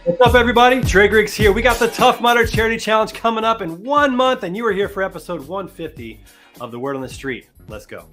What's up, everybody? Trey Griggs here. We got the Tough Mudder Charity Challenge coming up in 1 month, and you are here for episode 150 of The Word on the Street. Let's go.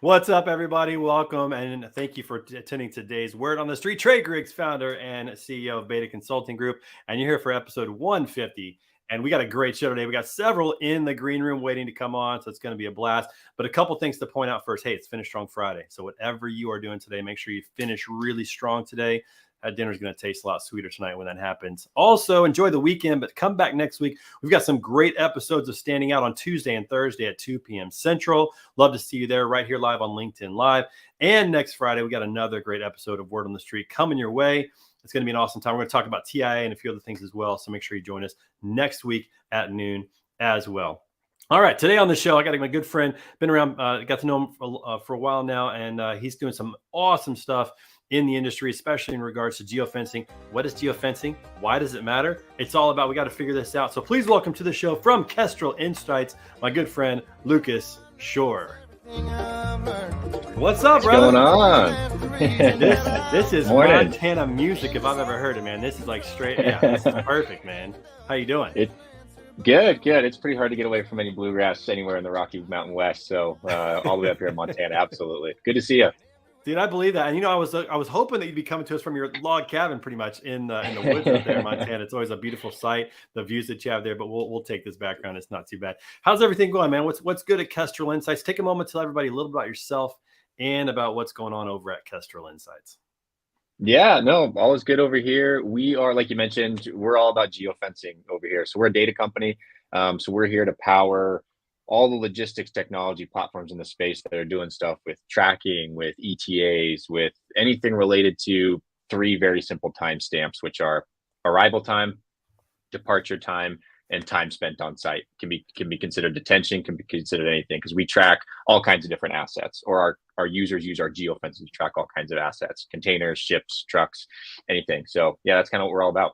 What's up, everybody? Welcome, and thank you for attending today's Word on the Street. Trey Griggs, founder and CEO of Beta Consulting Group, and you're here for episode 150. And we got a great show today. We got several in the green room waiting to come on, so it's going to be a blast. But a couple things to point out first. Hey, it's Finish Strong Friday. So whatever you are doing today, make sure you finish really strong today. That dinner's going to taste a lot sweeter tonight when that happens. Also, enjoy the weekend, but come back next week. We've got some great episodes of Standing Out on Tuesday and Thursday at 2 p.m. Central. Love to see you there right here live on LinkedIn Live. And next Friday, we got another great episode of Word on the Street coming your way. It's going to be an awesome time. We're going to talk about TIA and a few other things as well. So make sure you join us next week at noon as well. All right, today on the show, I got my good friend, been around, got to know him for a while now, and he's doing some awesome stuff in the industry, especially in regards to geofencing. What is geofencing? Why does it matter? It's all about, we got to figure this out. So please welcome to the show from Kestrel Insights, my good friend, Lucas Schorer. What's up, brother? What's going on? This is Morning. Montana music if I've ever heard it, man. This is like straight, yeah, this is perfect, man. How you doing? Good. It's pretty hard to get away from any bluegrass anywhere in the Rocky Mountain West. So all the way up here in Montana, absolutely. Good to see you. Dude, I believe that. And, you know, I was hoping that you'd be coming to us from your log cabin pretty much in the woods up there in Montana. It's always a beautiful sight, the views that you have there, but we'll take this background. It's not too bad. How's everything going, man? What's good at Kestrel Insights? Take a moment to tell everybody a little bit about yourself and about what's going on over at Kestrel Insights. Yeah, no, all is good over here. We are, like you mentioned, we're all about geofencing over here. So we're a data company. So we're here to power all the logistics technology platforms in the space that are doing stuff with tracking, with ETAs, with anything related to three very simple timestamps, which are arrival time, departure time, and time spent on site. Can be considered detention, can be considered anything, because we track all kinds of different assets, or our users use our geofences to track all kinds of assets, containers, ships, trucks, anything. So yeah, that's kind of what we're all about.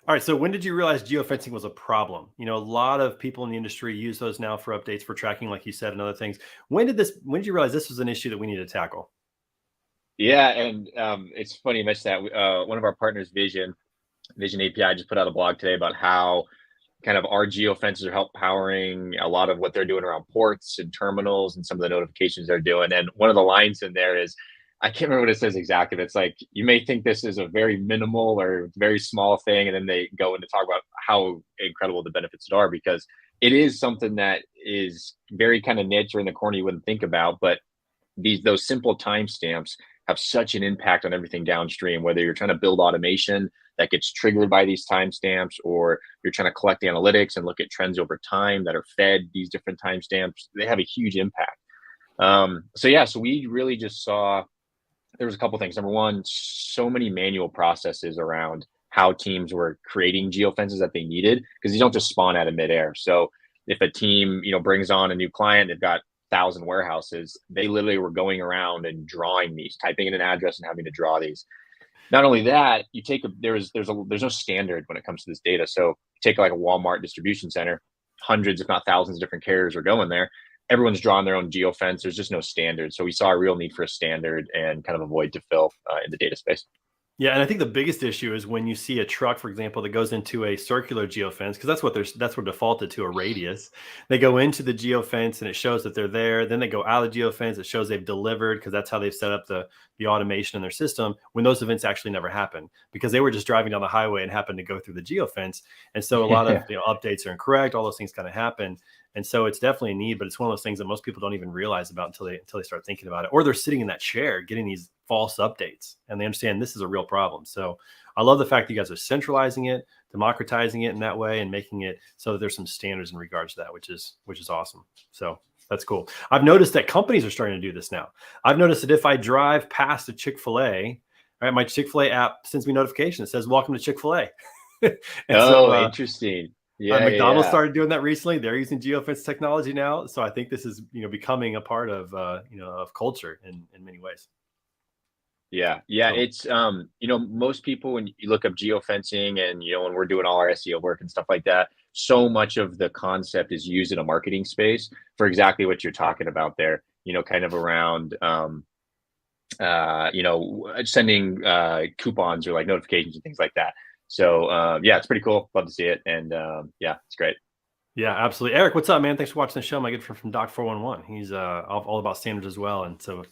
All right. So when did you realize geofencing was a problem? You know, a lot of people in the industry use those now for updates, for tracking, like you said, and other things. When did you realize this was an issue that we need to tackle? Yeah, and it's funny you mentioned that. One of our partners, Vision API, just put out a blog today about how kind of our geofences are help powering a lot of what they're doing around ports and terminals and some of the notifications they're doing. And one of the lines in there is, I can't remember what it says exactly, but it's like, you may think this is a very minimal or very small thing, and then they go into talk about how incredible the benefits are, because it is something that is very kind of niche or in the corner you wouldn't think about, but those simple timestamps have such an impact on everything downstream, whether you're trying to build automation that gets triggered by these timestamps, or you're trying to collect analytics and look at trends over time that are fed these different timestamps. They have a huge impact. So we really just saw there was a couple things. Number one, so many manual processes around how teams were creating geofences that they needed, because these don't just spawn out of midair. So if a team, brings on a new client, they've got 1,000 warehouses, they literally were going around and drawing these, typing in an address and having to draw these. Not only that, there's no standard when it comes to this data. So take like a Walmart distribution center, hundreds, if not thousands of different carriers are going there. Everyone's drawing their own geofence. There's just no standard. So we saw a real need for a standard and kind of a void to fill in the data space. Yeah, and I think the biggest issue is when you see a truck, for example, that goes into a circular geofence, because that's what defaulted to, a radius. They go into the geofence and it shows that they're there. Then they go out of the geofence. It shows they've delivered, because that's how they've set up the automation in their system, when those events actually never happen, because they were just driving down the highway and happened to go through the geofence. And so a lot of updates are incorrect. All those things kind of happen. And so it's definitely a need, but it's one of those things that most people don't even realize about until they start thinking about it, or they're sitting in that chair getting these false updates and they understand this is a real problem. So I love the fact that you guys are centralizing it, democratizing it in that way, and making it so that there's some standards in regards to that, which is awesome. So that's cool. I've noticed that companies are starting to do this now. I've noticed that if I drive past a Chick-fil-A right, my Chick-fil-A app sends me notification. It says, welcome to Chick-fil-A. Interesting. Yeah, McDonald's started doing that recently. They're using geofence technology now. So I think this is, becoming a part of, of culture in many ways. Yeah. It's, most people, when you look up geofencing and, when we're doing all our SEO work and stuff like that, so much of the concept is used in a marketing space for exactly what you're talking about there, kind of around, sending coupons or like notifications and things like that. So it's pretty cool. Love to see it. And it's great. Yeah, absolutely. Eric, what's up, man? Thanks for watching the show. My good friend from Doc 411. He's all about standards as well. And so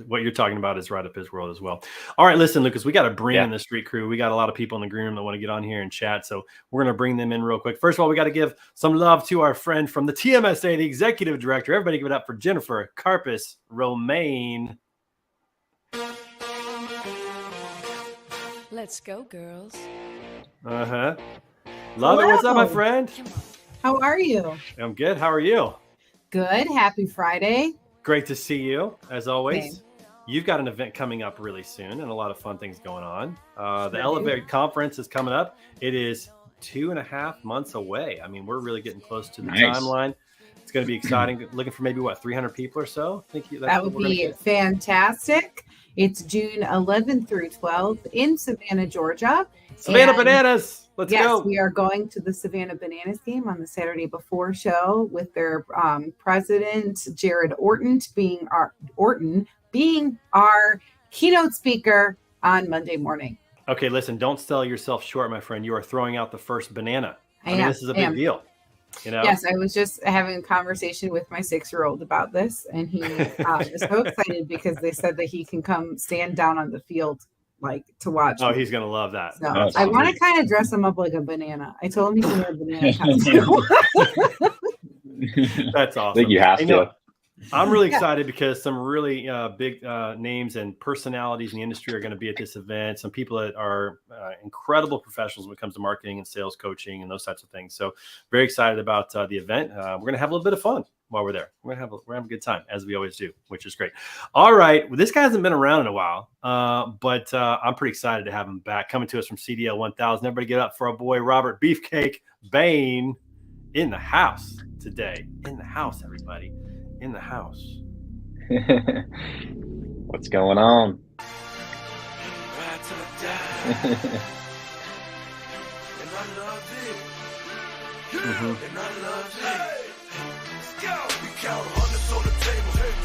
what you're talking about is right up his world as well. All right, listen, Lucas, we got to bring in the street crew. We got a lot of people in the green room that want to get on here and chat. So we're going to bring them in real quick. First of all, we got to give some love to our friend from the TMSA, the executive director. Everybody give it up for Jennifer Carpus Romaine. Let's go, girls. Love it. What's up, my friend? How are you? I'm good. How are you? Good. Happy Friday. Great to see you, as always. Same. You've got an event coming up really soon and a lot of fun things going on. The Elevate Conference is coming up. It is 2.5 months away. I mean, we're really getting close to the timeline. It's going to be exciting. Looking for maybe, 300 people or so? That would be fantastic. It's June 11th through 12th in Savannah, Georgia. Savannah Bananas. Let's go. Yes, we are going to the Savannah Bananas game on the Saturday before show with their president, Jared Orton, being our keynote speaker on Monday morning. Okay, listen, don't sell yourself short, my friend. You are throwing out the first banana. I mean, this is a big deal. Yes, I was just having a conversation with my 6-year-old about this, and he is so excited because they said that he can come stand down on the field to watch. Oh, he's gonna love that. So I want to kind of dress him up like a banana. I told him he can wear a banana costume. That's awesome. I think you have to. I'm really excited because some really big names and personalities in the industry are going to be at this event. Some people that are incredible professionals when it comes to marketing and sales coaching and those types of things. So very excited about the event. We're going to have a little bit of fun while we're there. We're having a good time, as we always do, which is great. All right. Well, this guy hasn't been around in a while, but I'm pretty excited to have him back, coming to us from CDL 1000. Everybody get up for our boy, Robert Beefcake Bain, in the house today. In the house, everybody. In the house. What's going on?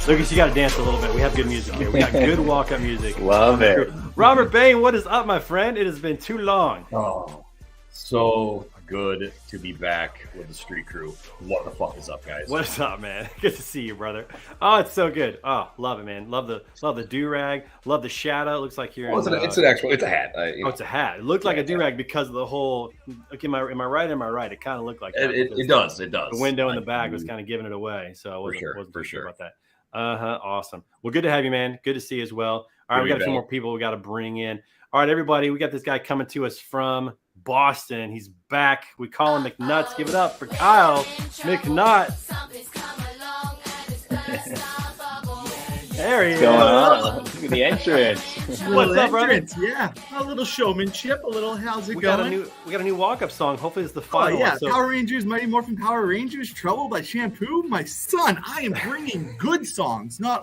Lucas, you got to dance a little bit. We have good music here. We got good walk-up music. Love it. Robert Bain, what is up, my friend? It has been too long. Oh, so good to be back with the street crew. What the fuck is up, guys? What is up, man? Good to see you, brother. Oh, it's so good. Oh, love it, man. Love the do-rag. Love the shadow. It looks like you're it's a hat. It's a hat. It looked like a do-rag because of the whole. Okay, am I right? Am I right? It kind of looked like that. It does. The window in the back was kind of giving it away, so I wasn't sure about that. Awesome. Well, good to have you, man. Good to see you as well. All right, we got a few more people we got to bring in. All right, everybody, we got this guy coming to us from Boston. He's back. We call him McNuts. Give it up for Kyle McNutt. There he is. Going on? Look at the entrance. What's up, brother? Yeah, a little showmanship. How's it we going? Got a new walk-up song. Hopefully, it's the final. Oh yeah, one, so. Power Rangers, Mighty Morphin Power Rangers, Trouble by Shampoo. My son, I am bringing good songs, not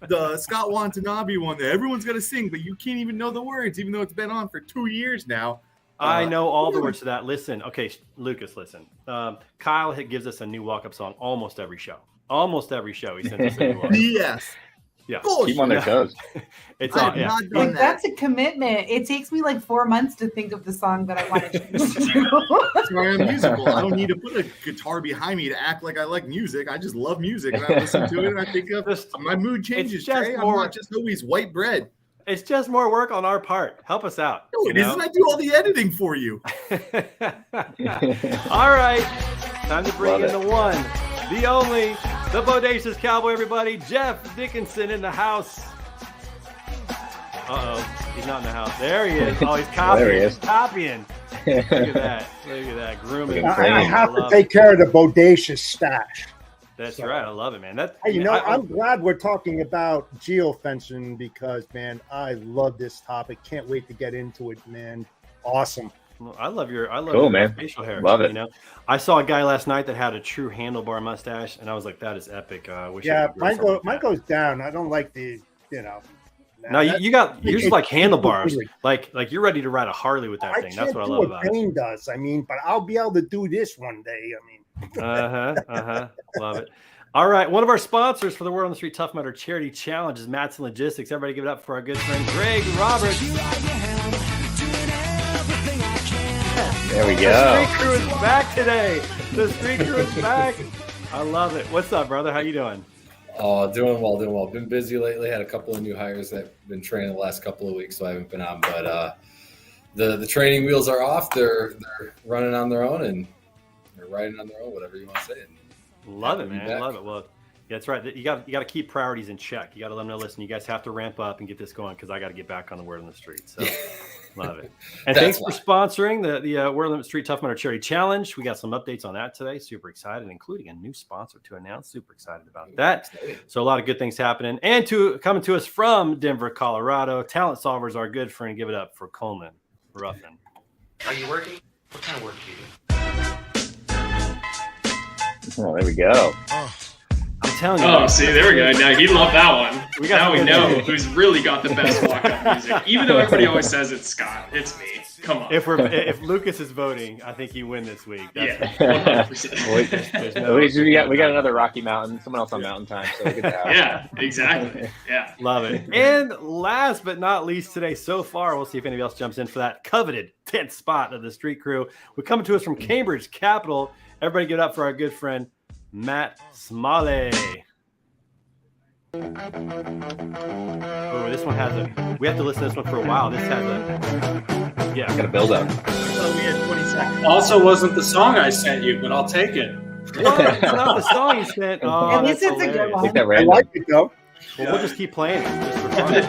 the Scott Watanabe one that everyone's got to sing, but you can't even know the words, even though it's been on for 2 years now. I know all the words to that. Listen, okay, Lucas, listen. Kyle gives us a new walk-up song almost every show. Almost every show he sends us a new walk-up. Yes. Yeah. Keep on their toes. It's all, yeah. That's a commitment. It takes me 4 months to think of the song that I want to choose. Sorry, I'm musical. I don't need to put a guitar behind me to act like I like music. I just love music. And I listen to it and I think of my mood changes. I'm not just always white bread. It's just more work on our part. Help us out. No, it isn't. I do all the editing for you. All right. Time to bring in the one, the only, the bodacious cowboy, everybody. Jeff Dickinson in the house. He's not in the house. There he is. Oh, he's copying. There he is. He's copying. Look at that. Look at that. Grooming. I have to take care of the bodacious stash. That's So- right. I love it, man. Hey, I'm glad we're talking about geofencing because, man, I love this topic. Can't wait to get into it, man. Awesome. I love your Cool, man. facial hair. Love it. You know, I saw a guy last night that had a true handlebar mustache, and I was like, "That is epic." I wish I Yeah, could grow something like mine that. goes down. I don't like the, No, you got yours is like handlebars. weird. Like you're ready to ride a Harley with that I thing. can't That's what I do love about it. Bane does. I mean, but I'll be able to do this one day. I mean, Love it. All right, one of our sponsors for the Word on the Street Tough Mudder Charity Challenge is Matson Logistics. Everybody give it up for our good friend Greg Roberts. There we The go. Street Crew is back today. The Street Crew is back. I love it. What's up, brother? How you doing? Oh, doing well. Been busy lately. Had a couple of new hires that have been training the last couple of weeks, so I haven't been on. But the training wheels are off. They're running on their own and they're riding on their own, whatever you want to say. Love it, Happy to be man. back. Love it. Well, yeah, that's right. You got to keep priorities in check. You got to let them know. Listen, you guys have to ramp up and get this going because I got to get back on the Word on the Street. So. Love it. And That's thanks for sponsoring the Word on the Street Tough Mudder Charity Challenge. We got some updates on that today. Super excited, including a new sponsor to announce. Super excited about that. So a lot of good things happening. And coming to us from Denver, Colorado, Talent Solvers, our good friend. Give it up for Coleman Ruffin. Are you working? What kind of work do you do? Oh, there we go. I'm telling you. Oh, see, there we go. Now he loved that one. We got now we some know good- who's really got the best walk-up music. Even though everybody always says it's Scott, it's me. Come on. If Lucas is voting, I think you win this week. Yeah, That's 100%. there's At least we got another Rocky Mountain, someone else on Mountain Time. So good to have. Yeah, exactly. Yeah. Love it. And last but not least today, so far, we'll see if anybody else jumps in for that coveted 10th spot of the Street Crew. We're coming to us from Cambridge Capital. Everybody give it up for our good friend, Matt Smalley. Oh, this one has we have to listen to this one for a while. This has Got to build up. So we had 20 seconds. Also wasn't the song I sent you, but I'll take it. What? It's not the song you sent. Oh, At least that's it's a good hilarious. one. Take that I random. like it though. Well, we'll just keep playing it just for fun. Do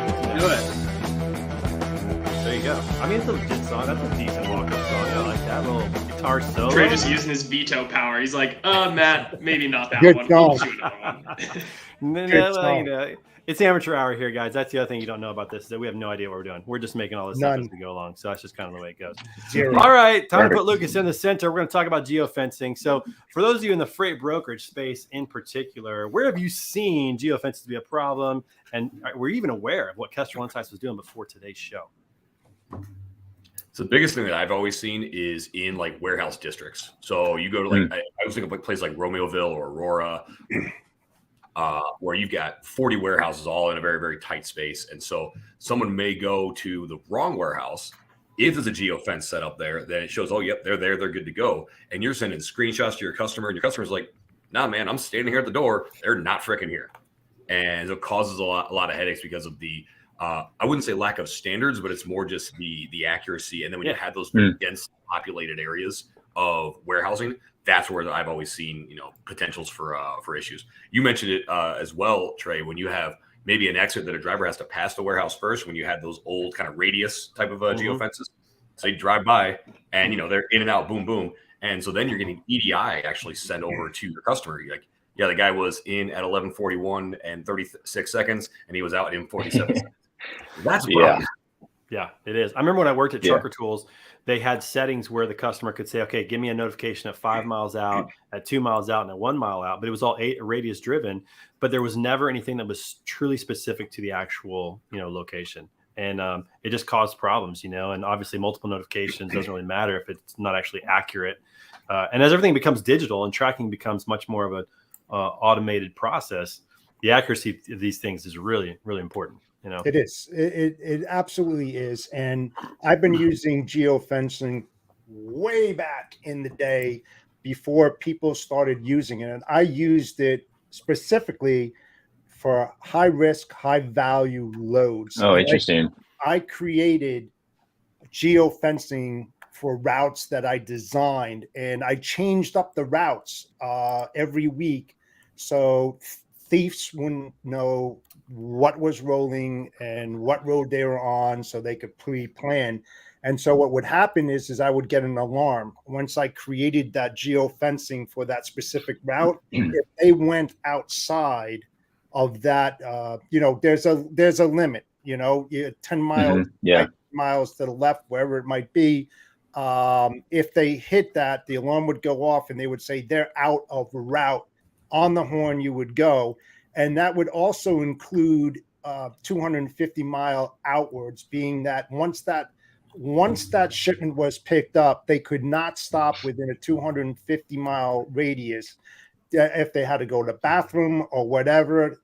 it. There you go. I mean, it's a legit song. That's a decent walk-up song. I like that little guitar solo. Trey just using his veto power. He's like, Matt, maybe not that Good one. song. We'll do another one. No, Good well, song. you know, it's amateur hour here, guys. That's the other thing you don't know about this is that we have no idea what we're doing. We're just making all this up as None. we go along. So that's just kind of the way it goes. Zero. All right, time to Perfect. put Lucas in the center. We're going to talk about geofencing. So for those of you in the freight brokerage space in particular, where have you seen geofences to be a problem? And were you even aware of what Kestrel Insights was doing before today's show? So the biggest thing that I've always seen is in like warehouse districts. So you go to like, I was thinking of like places like Romeoville or Aurora, where you've got 40 warehouses all in a very, very tight space. And so someone may go to the wrong warehouse. If there's a geofence set up there, then it shows, oh, yep, they're there, they're good to go. And you're sending screenshots to your customer, and your customer's like, nah, man, I'm standing here at the door. They're not freaking here. And it causes a lot of headaches because of the, I wouldn't say lack of standards, but it's more just the accuracy. And then when you have those very dense populated areas of warehousing, that's where I've always seen, potentials for issues. You mentioned it as well, Trey, when you have maybe an exit that a driver has to pass the warehouse first, when you had those old kind of radius type of geofences. So you drive by and, they're in and out, boom, boom. And so then you're getting EDI actually sent over to your customer. You're like, yeah, the guy was in at 11:41 and 36 seconds, and he was out in 47 seconds. That's a problem. Yeah, it is. I remember when I worked at Trucker Tools, they had settings where the customer could say, okay, give me a notification at 5 miles out, at 2 miles out, and at 1 mile out. But it was all radius driven, but there was never anything that was truly specific to the actual, location. And it just caused problems, and obviously multiple notifications doesn't really matter if it's not actually accurate. And as everything becomes digital and tracking becomes much more of an automated process, the accuracy of these things is really, really important. It is. It absolutely is. And I've been using geofencing way back in the day before people started using it. And I used it specifically for high risk, high value loads. Oh, interesting. I created geofencing for routes that I designed, and I changed up the routes every week. So thieves wouldn't know what was rolling and what road they were on, so they could pre-plan. And so what would happen is I would get an alarm once I created that geofencing for that specific route. If they went outside of that, there's a limit. 10 miles, 5 miles to the left, wherever it might be. If they hit that, the alarm would go off, and they would say they're out of route. On the horn, you would go, and that would also include 250-mile outwards, being that once that shipment was picked up, they could not stop within a 250-mile radius. If they had to go to the bathroom or whatever,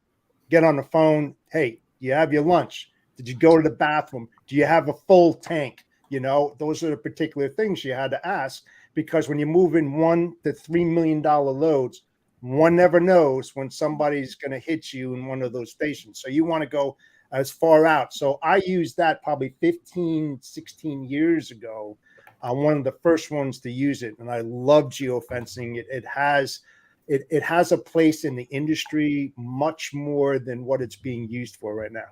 get on the phone. Hey, you have your lunch? Did you go to the bathroom? Do you have a full tank? Those are the particular things you had to ask, because when you move in $1 to $3 million loads, one never knows when somebody's going to hit you in one of those stations. So you want to go as far out. So I used that probably 15, 16 years ago. One of the first ones to use it. And I love geofencing. It has a place in the industry much more than what it's being used for right now.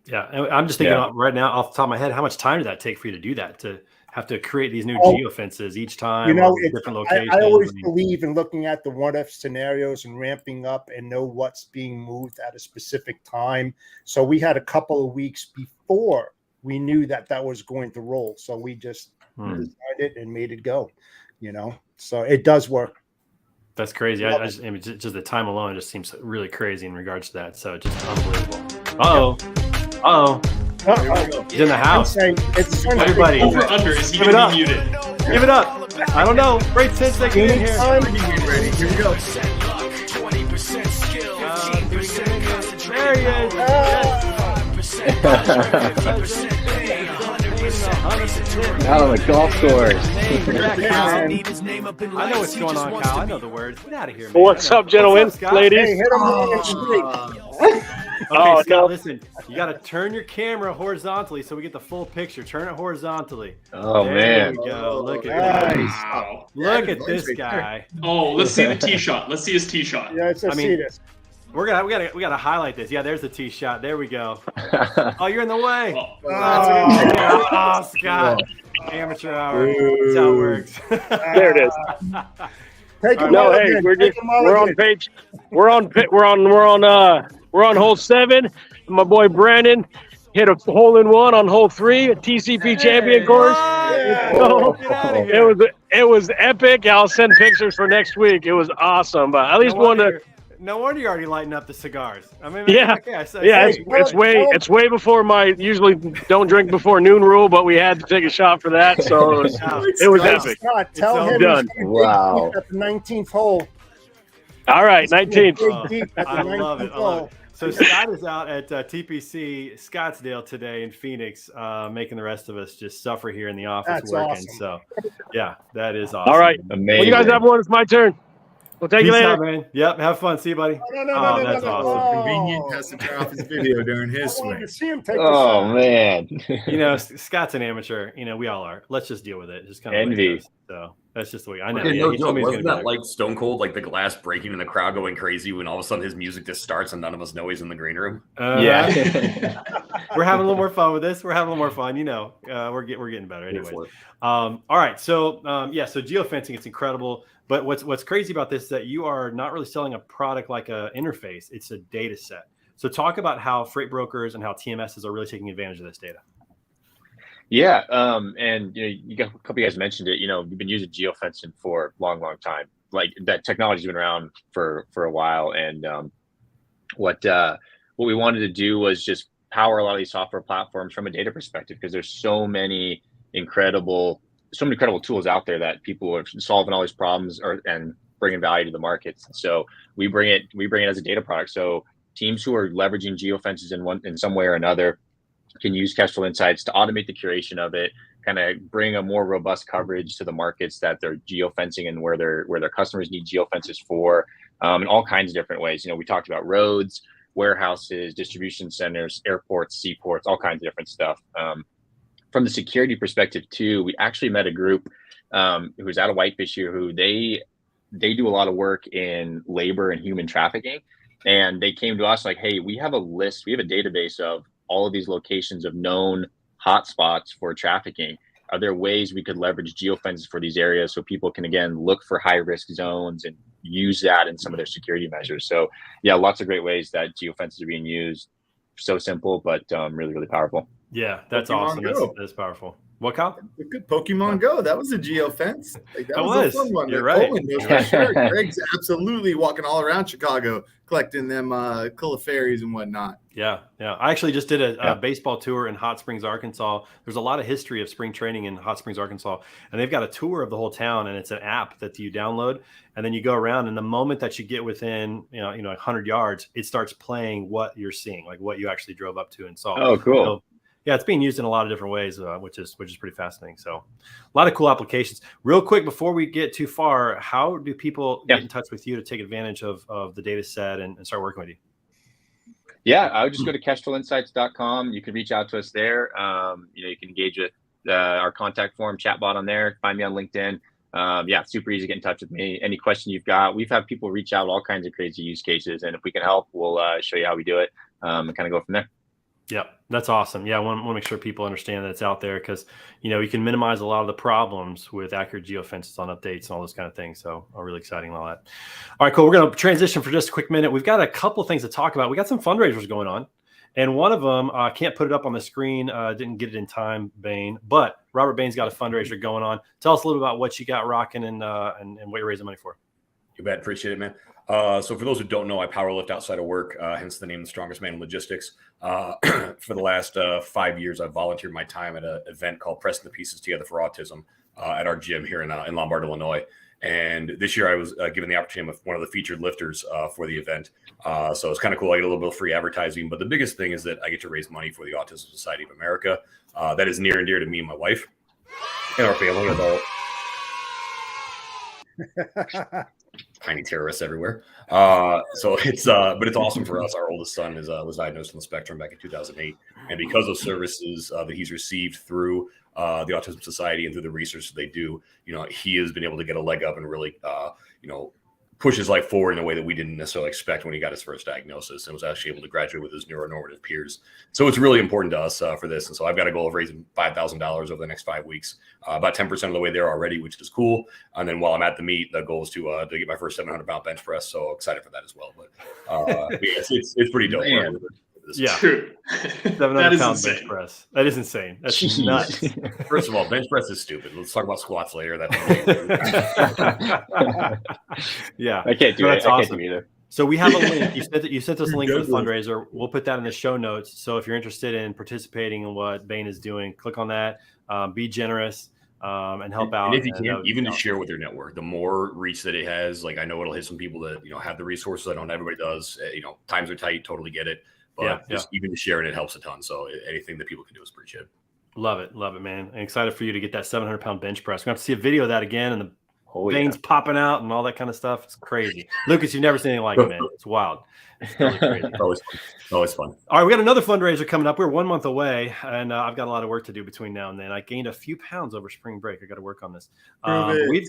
Yeah. I'm just thinking right now off the top of my head, how much time did that take for you to do that, to have to create these new geofences each time, different locations? I always believe in looking at the what-if scenarios and ramping up and know what's being moved at a specific time. So we had a couple of weeks before we knew that was going to roll. So we just designed it and made it go, So it does work. That's crazy. Just the time alone just seems really crazy in regards to that. So just unbelievable. He's in the house. Everybody, over under. Is he going to be muted? Give it up. I don't know. Great sense they get in here. Ready? Here we go. There he is. Out on the golf course. I know what's going on, Kyle. I know the words. Get out of here, man. What's up, gentlemen, ladies? Hey, hit him on the street. Okay, Scott, listen. You got to turn your camera horizontally so we get the full picture. Turn it horizontally. Oh, there man. we go. Look at this. Wow. Look at this guy. Oh, let's see the tee shot. Let's see his tee shot. Yeah, let's see this. We gotta highlight this. Yeah, there's the tee shot. There we go. Oh, you're in the way. Oh. Scott. Amateur hour. That's how it works. There it is. We're on hole 7. My boy Brandon hit a hole in one on hole 3 at TCP champion course. It was epic. I'll send pictures for next week. It was awesome. But at least no wonder you're already lighting up the cigars. I mean, it's way before my usually don't drink before noon rule, but we had to take a shot for that, so it was epic. Scott, tell him done. Wow. At the 19th hole. All right, 19th. I love it. So Scott is out at TPC Scottsdale today in Phoenix, making the rest of us just suffer here in the office working. Awesome. So, yeah, that is awesome. All right, amazing. Well, you guys have one. It's my turn. We'll take you later. Out, man. Yep, have fun. See you, buddy. No, that's awesome. Convenient has to turn off his video during his swing. Oh, man. Scott's an amateur. We all are. Let's just deal with it. Just kind of envy. So that's just the way I know. Wasn't that like Stone Cold, like the glass breaking and the crowd going crazy when all of a sudden his music just starts and none of us know he's in the green room? Yeah. We're having a little more fun with this. We're having a little more fun. We're getting better anyway. All right. So so geofencing, it's incredible. But what's crazy about this is that you are not really selling a product like a interface. It's a data set. So talk about how freight brokers and how TMSs are really taking advantage of this data. Yeah, and you got a couple of you guys mentioned it. We've been using geofencing for a long, long time. Like that technology's been around for a while, and what we wanted to do was just power a lot of these software platforms from a data perspective, because there's so many incredible tools out there that people are solving all these problems and bringing value to the markets. So we bring it as a data product. So teams who are leveraging geofences in some way or another can use Kestrel Insights to automate the curation of it, kind of bring a more robust coverage to the markets that they're geofencing and where their customers need geofences for, in all kinds of different ways. We talked about roads, warehouses, distribution centers, airports, seaports, all kinds of different stuff. From the security perspective too, we actually met a group who's out of Whitefish here, who they do a lot of work in labor and human trafficking. And they came to us like, hey, we have a list, we have a database of all of these locations of known hotspots for trafficking. Are there ways we could leverage geofences for these areas so people can, again, look for high risk zones and use that in some of their security measures? So yeah, lots of great ways that geofences are being used. So simple, but really, really powerful. Yeah, that's Pokemon awesome. Go. That's powerful. What, Kyle? Good Pokemon Go. That was a geofence. Like, that It was a was. fun one. You're That right. Coleman knows for sure. Greg's absolutely walking all around Chicago collecting them Fairies and whatnot. Yeah. I actually just did a baseball tour in Hot Springs, Arkansas. There's a lot of history of spring training in Hot Springs, Arkansas, and they've got a tour of the whole town, and it's an app that you download, and then you go around, and the moment that you get within 100 yards, it starts playing what you're seeing, like what you actually drove up to and saw. Oh, cool. So, yeah, it's being used in a lot of different ways, which is pretty fascinating. So, a lot of cool applications. Real quick, before we get too far, how do people get in touch with you to take advantage of the data set and start working with you? Yeah, I would just go to KestrelInsights.com. You can reach out to us there. You can engage with our contact form, chatbot on there. Find me on LinkedIn. Super easy to get in touch with me. Any question you've got, we've had people reach out all kinds of crazy use cases, and if we can help, we'll show you how we do it and kind of go from there. Yeah, that's awesome. Yeah, I want to make sure people understand that it's out there because, you can minimize a lot of the problems with accurate geofences on updates and all those kind of things. So really exciting and all that. All right, cool. We're going to transition for just a quick minute. We've got a couple of things to talk about. We got some fundraisers going on. And one of them, I can't put it up on the screen. Didn't get it in time, Bain. But Robert Bain's got a fundraiser going on. Tell us a little about what you got rocking and what you're raising money for. You bet. Appreciate it, man. So for those who don't know, I power lift outside of work, hence the name The Strongest Man in Logistics. For the last 5 years, I've volunteered my time at an event called Pressing the Pieces Together for Autism at our gym here in Lombard, Illinois. And this year I was given the opportunity of one of the featured lifters for the event. So it's kind of cool. I get a little bit of free advertising. But the biggest thing is that I get to raise money for the Autism Society of America. That is near and dear to me and my wife and our family. Tiny terrorists everywhere. So it's but it's awesome for us. Our oldest son was diagnosed on the spectrum back in 2008, and because of services that he's received through the Autism Society and through the research that they do, he has been able to get a leg up and really push his life forward in a way that we didn't necessarily expect when he got his first diagnosis, and was actually able to graduate with his neuronormative peers. So it's really important to us for this. And so I've got a goal of raising $5,000 over the next 5 weeks, about 10% of the way there already, which is cool. And then while I'm at the meet, the goal is to get my first 700-pound bench press. So excited for that as well. But it's pretty dope. Yeah, Dude, 700-pound bench press. That is insane. That's nuts. First of all, bench press is stupid. Let's talk about squats later. Yeah, I can't do it. I can't do either. So we have a link. You sent us a link for the fundraiser. We'll put that in the show notes. So if you're interested in participating in what Bain is doing, click on that. Be generous and help out. And if you can, even to share with your network, the more reach that it has. Like I know it'll hit some people that have the resources. I don't. Everybody does. Times are tight. Totally get it. But even sharing it helps a ton. So anything that people can do is appreciated. Love it, man. I'm excited for you to get that 700-pound bench press. We're gonna have to see a video of that again, and the veins popping out and all that kind of stuff. It's crazy. Lucas, you've never seen anything like it, man. It's wild. It's really crazy. Always fun. All right, we got another fundraiser coming up. We're 1 month away, and I've got a lot of work to do between now and then. I gained a few pounds over spring break. I got to work on this. Let's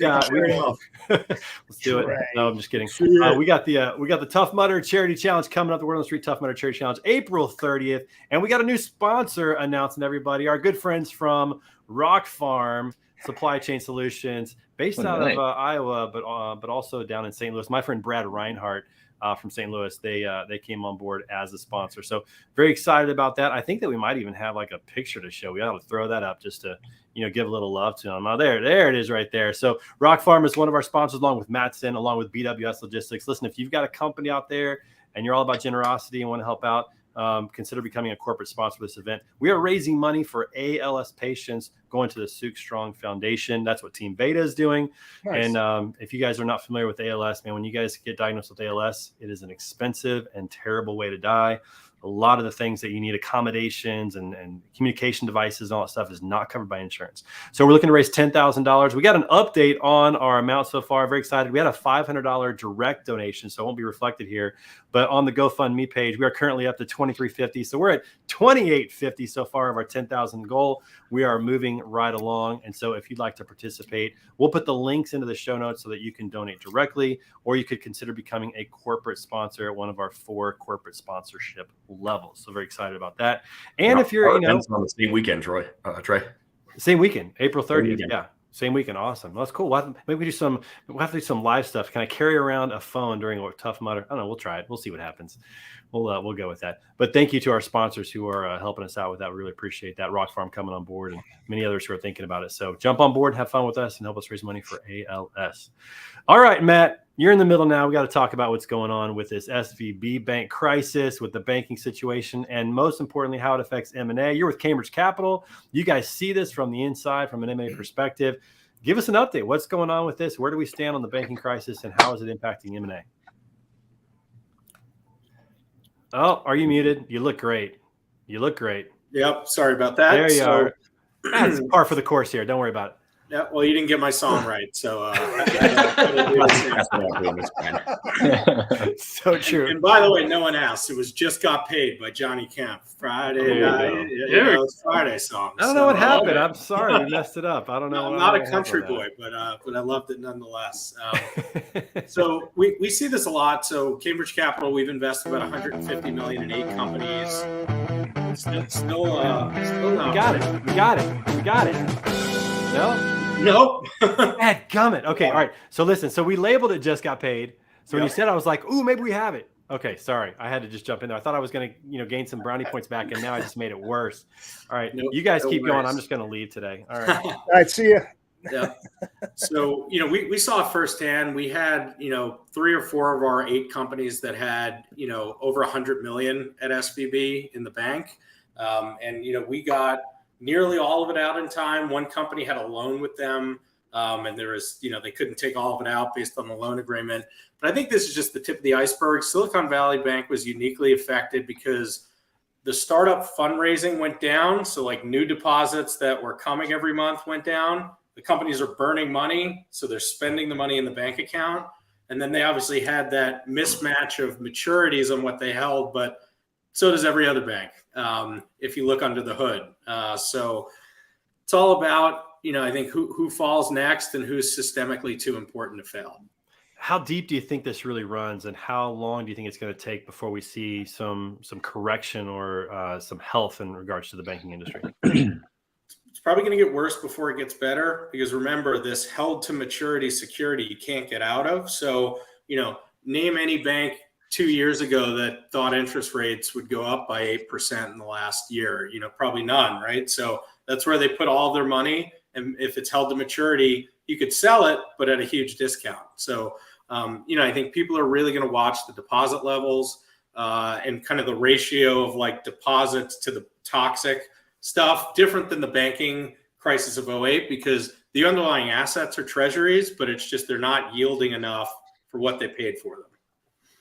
do it. No, I'm just kidding. We got the Tough Mudder Charity Challenge coming up. The Word on the Street Tough Mudder Charity Challenge, April 30th, and we got a new sponsor announcing, everybody. Our good friends from Rock Farm Supply Chain Solutions, based out of Iowa, but also down in St. Louis. My friend Brad Reinhardt from St. Louis, they came on board as a sponsor. So very excited about that. I think that we might even have like a picture to show. We ought to throw that up just to give a little love to them. Oh, there it is right there. So Rock Farm is one of our sponsors, along with Matson, along with BWS Logistics. Listen, if you've got a company out there and you're all about generosity and want to help out, consider becoming a corporate sponsor for this event. We are raising money for ALS patients going to the Suk Strong Foundation. That's what Team Beta is doing. Nice. And if you guys are not familiar with ALS, man, when you guys get diagnosed with ALS, it is an expensive and terrible way to die. a lot of the things that you need, accommodations and communication devices and all that stuff, is not covered by insurance. So we're looking to raise $10,000. We got an update on our amount so far. Very excited. We had a $500 direct donation, so it won't be reflected here. But on the GoFundMe page, we are currently up to $23.50. So we're at $28.50 so far of our 10,000 goal. We are moving right along. And so if you'd like to participate, we'll put the links into the show notes so that you can donate directly, or you could consider becoming a corporate sponsor at one of our 4 corporate sponsorship levels. So very excited about that. And if you're, on the same weekend, Trey. Same weekend, April 30th. Yeah. Same weekend. Awesome. Well, that's cool. Maybe we'll have to do some live stuff. Can I carry around a phone during a Tough Mudder? I don't know. We'll try it. We'll see what happens. We'll go with that. But thank you to our sponsors who are helping us out with that. We really appreciate that. Rock Farm coming on board and many others who are thinking about it. So jump on board, have fun with us, and help us raise money for ALS. All right, Matt, you're in the middle now. We got to talk about what's going on with this SVB bank crisis, with the banking situation, and most importantly, how it affects M&A. You're with Cambridge Capital. You guys see this from the inside, from an M&A perspective. Give us an update. What's going on with this? Where do we stand on the banking crisis, and how is it impacting M&A? Oh, are you muted? You look great. Yep. Sorry about that. There you are. That's par for the course here. Don't worry about it. Yeah. Well, you didn't get my song right, so so true. And by the way, no one asked. It was "Just Got Paid" by Johnny Kemp. Friday night. It's Friday song. I don't know what happened. I'm sorry, we messed it up. I don't know. I'm not a country boy, but I loved it nonetheless. So we see this a lot. So Cambridge Capital, we've invested about $150 million in 8 companies. Still no. We got it. No. Dadgummit. Okay, all right. So listen, so we labeled it "Just Got Paid." So when you said, I was like, ooh, maybe we have it. Okay, sorry. I had to just jump in there. I thought I was going to, gain some brownie points back, and now I just made it worse. All right, you guys keep going. I'm just going to leave today. All right. All right, see ya. Yeah. So, we saw it firsthand. We had, 3 or 4 of our 8 companies that had, over 100 million at SVB in the bank. And we got nearly all of it out in time. One company had a loan with them, and there was, they couldn't take all of it out based on the loan agreement. But I think this is just the tip of the iceberg. Silicon Valley Bank was uniquely affected because the startup fundraising went down. So like new deposits that were coming every month went down. The companies are burning money, so they're spending the money in the bank account. And then they obviously had that mismatch of maturities on what they held, but so does every other bank, if you look under the hood. So it's all about, I think who falls next and who's systemically too important to fail. How deep do you think this really runs, and how long do you think it's going to take before we see some correction or some health in regards to the banking industry? It's probably going to get worse before it gets better, because remember, this held to maturity security you can't get out of. So, name any bank 2 years ago that thought interest rates would go up by 8% in the last year, probably none, right? So that's where they put all their money. And if it's held to maturity, you could sell it, but at a huge discount. So, I think people are really going to watch the deposit levels and kind of the ratio of like deposits to the toxic stuff, different than the banking crisis of 2008, because the underlying assets are treasuries, but it's just they're not yielding enough for what they paid for them.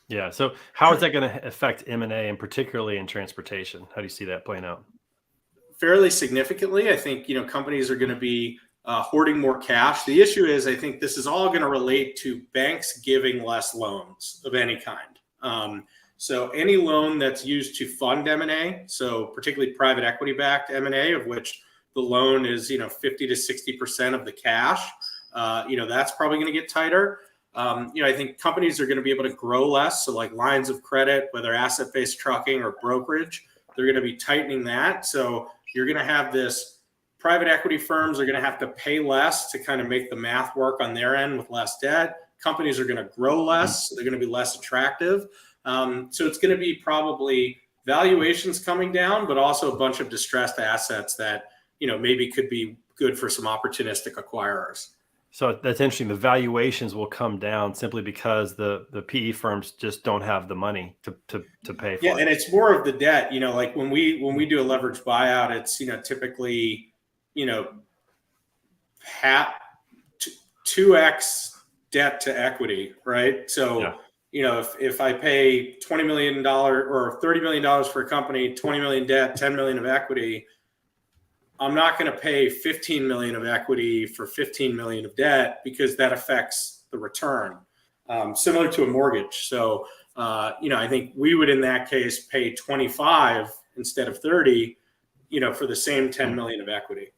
Yeah. So how is that going to affect M&A, and particularly in transportation? How do you see that playing out? Fairly significantly. I think, companies are going to be hoarding more cash. The issue is, I think this is all going to relate to banks giving less loans of any kind. So any loan that's used to fund M&A, so particularly private equity backed M&A, of which the loan is, 50 to 60% of the cash, that's probably going to get tighter. I think companies are going to be able to grow less. So like lines of credit, whether asset-based trucking or brokerage, they're going to be tightening that. So you're going to have this private equity firms are going to have to pay less to kind of make the math work on their end with less debt. Companies are going to grow less. So they're going to be less attractive. So it's going to be probably valuations coming down, but also a bunch of distressed assets that, maybe could be good for some opportunistic acquirers. So that's interesting. The valuations will come down simply because the PE firms just don't have the money to pay for it. Yeah, and it's more of the debt. Like when we do a leveraged buyout, it's typically 2x debt to equity, right? So if I pay $20 million or $30 million for a company, 20 million debt, 10 million of equity, I'm not going to pay 15 million of equity for 15 million of debt because that affects the return, similar to a mortgage. So, I think we would in that case pay 25 instead of 30, for the same 10 million of equity.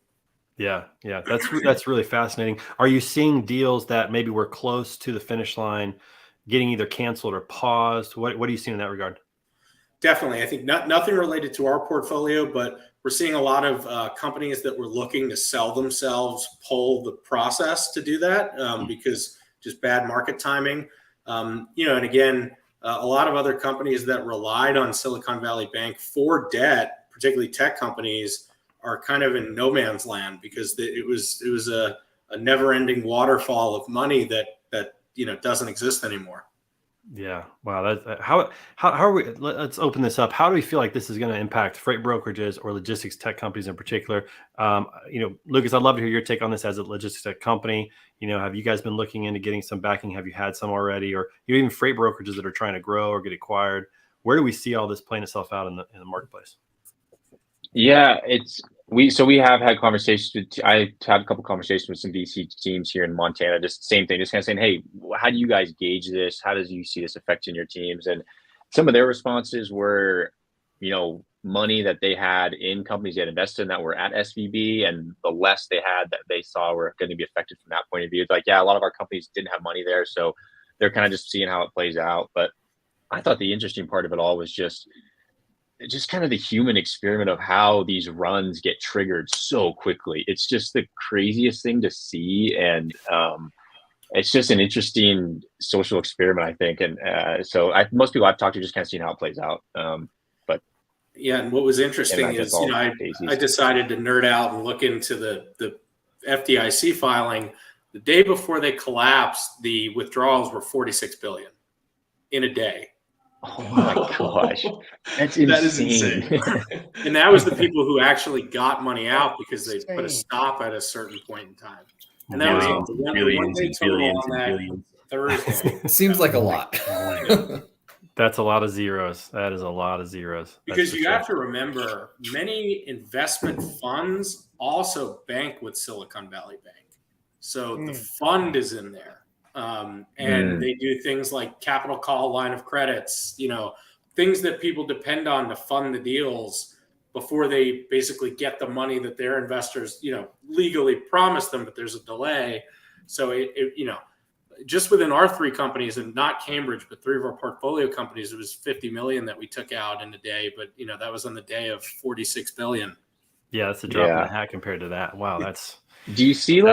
Yeah, that's really fascinating. Are you seeing deals that maybe were close to the finish line getting either canceled or paused? What are you seeing in that regard? Definitely. I think nothing related to our portfolio, but we're seeing a lot of companies that were looking to sell themselves pull the process to do that because just bad market timing. And again, a lot of other companies that relied on Silicon Valley Bank for debt, particularly tech companies, are kind of in no man's land because it was a never-ending waterfall of money that doesn't exist anymore. Yeah. Wow. How are we? Let's open this up. How do we feel like this is going to impact freight brokerages or logistics tech companies in particular? Lucas, I'd love to hear your take on this as a logistics tech company. Have you guys been looking into getting some backing? Have you had some already, or even freight brokerages that are trying to grow or get acquired? Where do we see all this playing itself out in the marketplace? Yeah, we have had conversations I had a couple conversations with some VC teams here in Montana, just same thing, just kind of saying, hey, how do you guys gauge this? How does you see this affecting your teams? And some of their responses were, money that they had in companies they had invested in that were at SVB, and the less they had that they saw were going to be affected from that point of view. It's like, yeah, a lot of our companies didn't have money there, so they're kind of just seeing how it plays out. But I thought the interesting part of it all was just kind of the human experiment of how these runs get triggered so quickly. It's just the craziest thing to see. And it's just an interesting social experiment, I think. And most people I've talked to just kind of seen how it plays out. Yeah. And what was interesting is, I decided to nerd out and look into the FDIC filing. The day before they collapsed, the withdrawals were 46 billion in a day. Oh my gosh. That is insane. And that was the people who actually got money out because they put a stop at a certain point in time. And that was on Thursday. Seems like a lot. That's a lot of zeros. That is a lot of zeros. Because you have to remember, many investment funds also bank with Silicon Valley Bank. So the fund is in there. And they do things like capital call line of credits, things that people depend on to fund the deals before they basically get the money that their investors, legally promise them, but there's a delay. So just within our three companies, and not Cambridge, but three of our portfolio companies, it was 50 million that we took out in a day, but that was on the day of 46 billion. Yeah, that's a drop in the hat compared to that. Wow, that's. Do you see is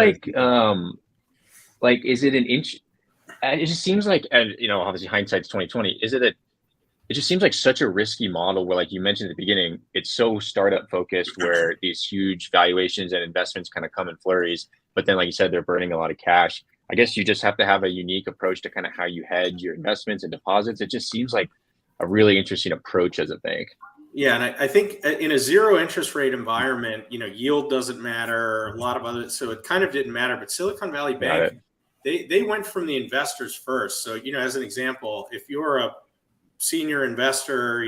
it an inch? It just seems like, obviously hindsight's 2020. It just seems like such a risky model where, like you mentioned at the beginning, it's so startup focused where these huge valuations and investments kind of come in flurries. But then, like you said, they're burning a lot of cash. I guess you just have to have a unique approach to kind of how you hedge your investments and deposits. It just seems like a really interesting approach as a bank. Yeah, and I think in a zero interest rate environment, yield doesn't matter. A lot of other, so it kind of didn't matter. But Silicon Valley Bank, they went from the investors first. So as an example, if you're a senior investor,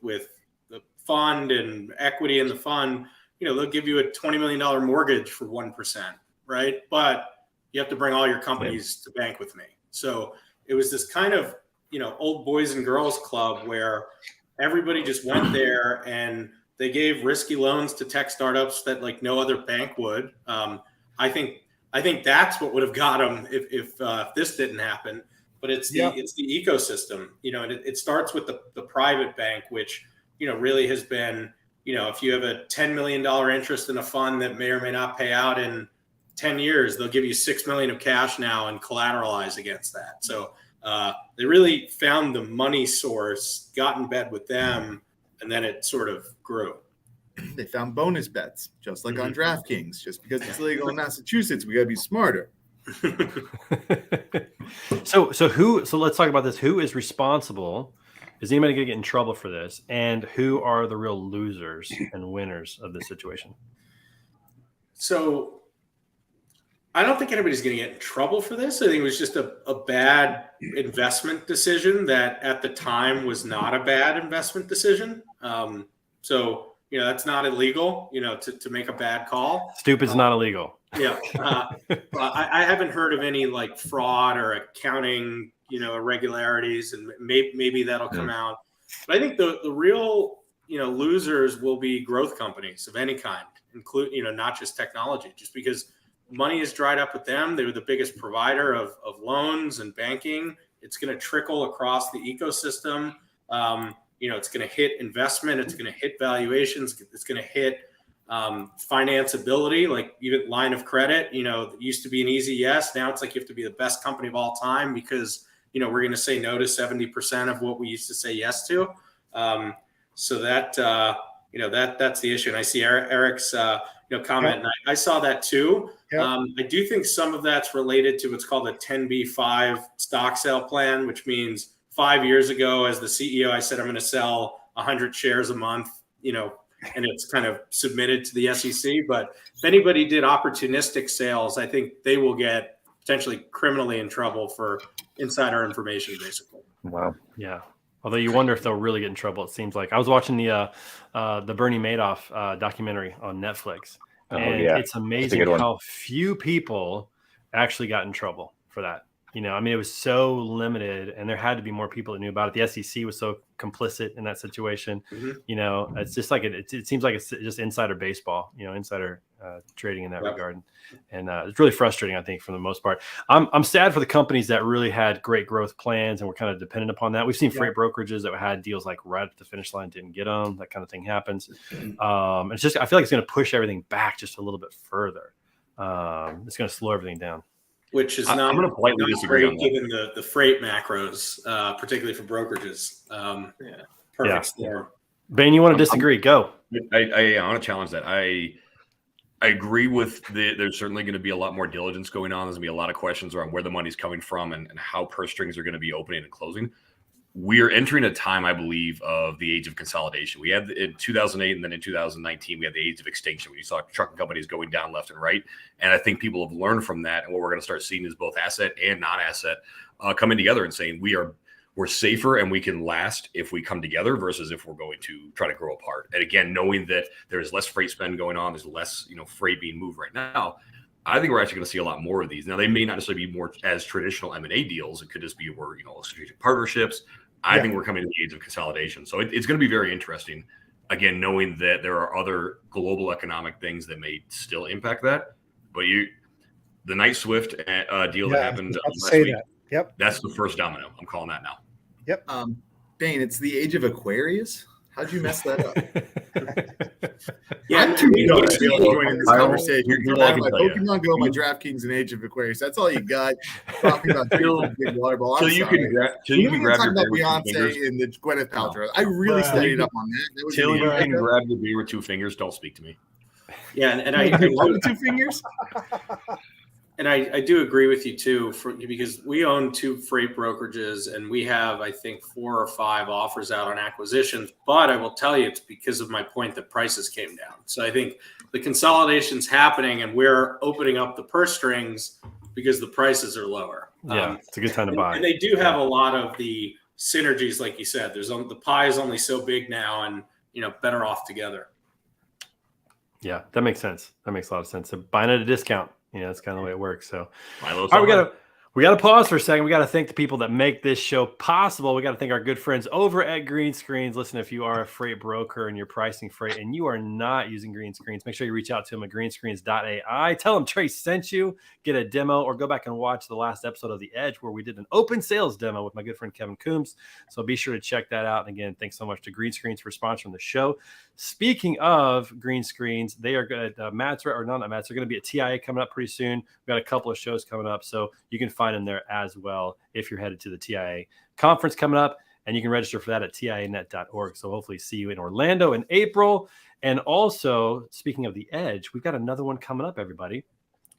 with the fund and equity in the fund, they'll give you a $20 million mortgage for 1%, right? But you have to bring all your companies to bank with me. So it was this kind of old boys and girls club where everybody just went there and they gave risky loans to tech startups that like no other bank would. I think that's what would have got them if this didn't happen. But it's the ecosystem, and it starts with the private bank, which really has been, if you have a $10 million interest in a fund that may or may not pay out in 10 years, they'll give you $6 million of cash now and collateralize against that. So they really found the money source, got in bed with them, and then it sort of grew. They found bonus bets, just like on DraftKings. Just because it's legal in Massachusetts, we got to be smarter. So let's talk about this. Who is responsible? Is anybody going to get in trouble for this? And who are the real losers and winners of this situation? So I don't think anybody's going to get in trouble for this. I think it was just a bad investment decision that at the time was not a bad investment decision. So, that's not illegal, to make a bad call. Stupid's not illegal. Yeah. I haven't heard of any like fraud or accounting, irregularities, and maybe that'll come out. But I think the real, losers will be growth companies of any kind, include, not just technology, just because money is dried up with them. They were the biggest provider of loans and banking. It's going to trickle across the ecosystem. It's going to hit investment. It's going to hit valuations. It's going to hit financeability, like even line of credit. It used to be an easy yes. Now it's like you have to be the best company of all time because, we're going to say no to 70% of what we used to say yes to. So that, that's the issue. And I see Eric's, comment, and I saw that too. I do think some of that's related to what's called a 10b5 stock sale plan, which means 5 years ago, as the CEO, I said, I'm going to sell 100 shares a month, and it's kind of submitted to the SEC. But if anybody did opportunistic sales, I think they will get potentially criminally in trouble for insider information, basically. Wow. Yeah. Although you wonder if they'll really get in trouble. It seems like I was watching the Bernie Madoff documentary on Netflix, and it's amazing how few people actually got in trouble for that. It was so limited, and there had to be more people that knew about it. The SEC was so complicit in that situation. It's just like it seems like it's just insider baseball, insider trading in that regard. And it's really frustrating, I think, for the most part. I'm sad for the companies that really had great growth plans and were kind of dependent upon that. We've seen freight brokerages that had deals like right at the finish line, didn't get them. That kind of thing happens. It's just, I feel like it's going to push everything back just a little bit further. It's going to slow everything down. Which is I'm going to politely disagree on that. Given the freight macros, particularly for brokerages. Perfect storm. Bane, you want to disagree? Go. I want to challenge that. I agree with there's certainly going to be a lot more diligence going on. There's going to be a lot of questions around where the money's coming from and how purse strings are going to be opening and closing. We're entering a time, I believe, of the age of consolidation. We had in 2008 and then in 2019, we had the age of extinction. We saw trucking companies going down left and right. And I think people have learned from that. And what we're going to start seeing is both asset and non-asset coming together and saying we're safer and we can last if we come together versus if we're going to try to grow apart. And again, knowing that there's less freight spend going on, there's less freight being moved right now. I think we're actually going to see a lot more of these. Now, they may not necessarily be more as traditional M&A deals. It could just be where, strategic partnerships. I think we're coming to the age of consolidation. So it's going to be very interesting, again, knowing that there are other global economic things that may still impact that. But the Knight Swift deal that happened last week, that's the first domino. I'm calling that now. Yep. Bane, it's the age of Aquarius. How'd you mess that up? I'm too young to be able to join in this conversation. I have my Pokemon Go, my DraftKings, and Age of Aquarius. That's all you got. Talking about big water ball. So you can grab your Beyonce and the Gwyneth Paltrow. I really studied up on that. Till you can grab the beer with two fingers, don't speak to me. Yeah, and I love two fingers. And I do agree with you too, because we own 2 freight brokerages and we have, I think, 4 or 5 offers out on acquisitions. But I will tell you, it's because of my point that prices came down. So I think the consolidation's happening and we're opening up the purse strings because the prices are lower. Yeah, it's a good time to buy. And they do have a lot of the synergies, like you said. The pie is only so big now, and better off together. Yeah, that makes sense. That makes a lot of sense. So buying at a discount. That's kind of the way it works. So, all right, we got to pause for a second. We got to thank the people that make this show possible. We got to thank our good friends over at Green Screens. Listen, if you are a freight broker and you're pricing freight and you are not using Green Screens, make sure you reach out to them at greenscreens.ai. Tell them Trace sent you, get a demo, or go back and watch the last episode of The Edge where we did an open sales demo with my good friend Kevin Coombs. So be sure to check that out. And again, thanks so much to Green Screens for sponsoring the show. Speaking of Green Screens, they are good at Matt's, or not Matt's. They're going to be at TIA coming up pretty soon. We've got a couple of shows coming up, so you can find them there as well if you're headed to the TIA conference coming up, and you can register for that at tianet.org. So hopefully see you in Orlando in April. And also, speaking of The Edge, we've got another one coming up, everybody.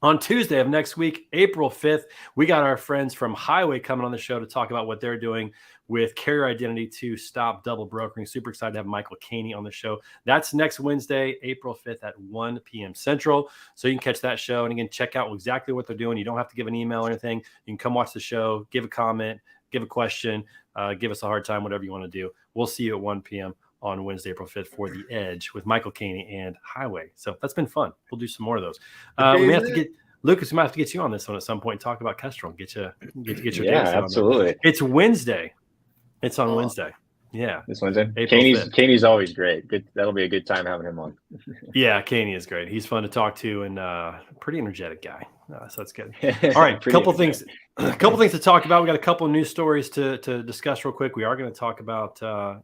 On Tuesday of next week, April 5th, we got our friends from Highway coming on the show to talk about what they're doing with carrier identity to stop double brokering. Super excited to have Michael Caney on the show. That's next Wednesday, April 5th at 1 p.m. Central. So you can catch that show. And again, check out exactly what they're doing. You don't have to give an email or anything. You can come watch the show, give a comment, give a question, give us a hard time, whatever you want to do. We'll see you at 1 p.m. on Wednesday, April 5th for The Edge with Michael Caney and Highway. So that's been fun. We'll do some more of those. We may have to get Lucas. We might have to get you on this one at some point and talk about Kestrel. Get your Yeah, absolutely. It's Wednesday. It's on Wednesday. Yeah, This Wednesday. April 5th. Caney's always great. Good. That'll be a good time having him on. Yeah, Caney is great. He's fun to talk to and pretty energetic guy. So that's good. All right, a couple things to talk about. We got a couple of news stories to discuss real quick. We are going to talk about some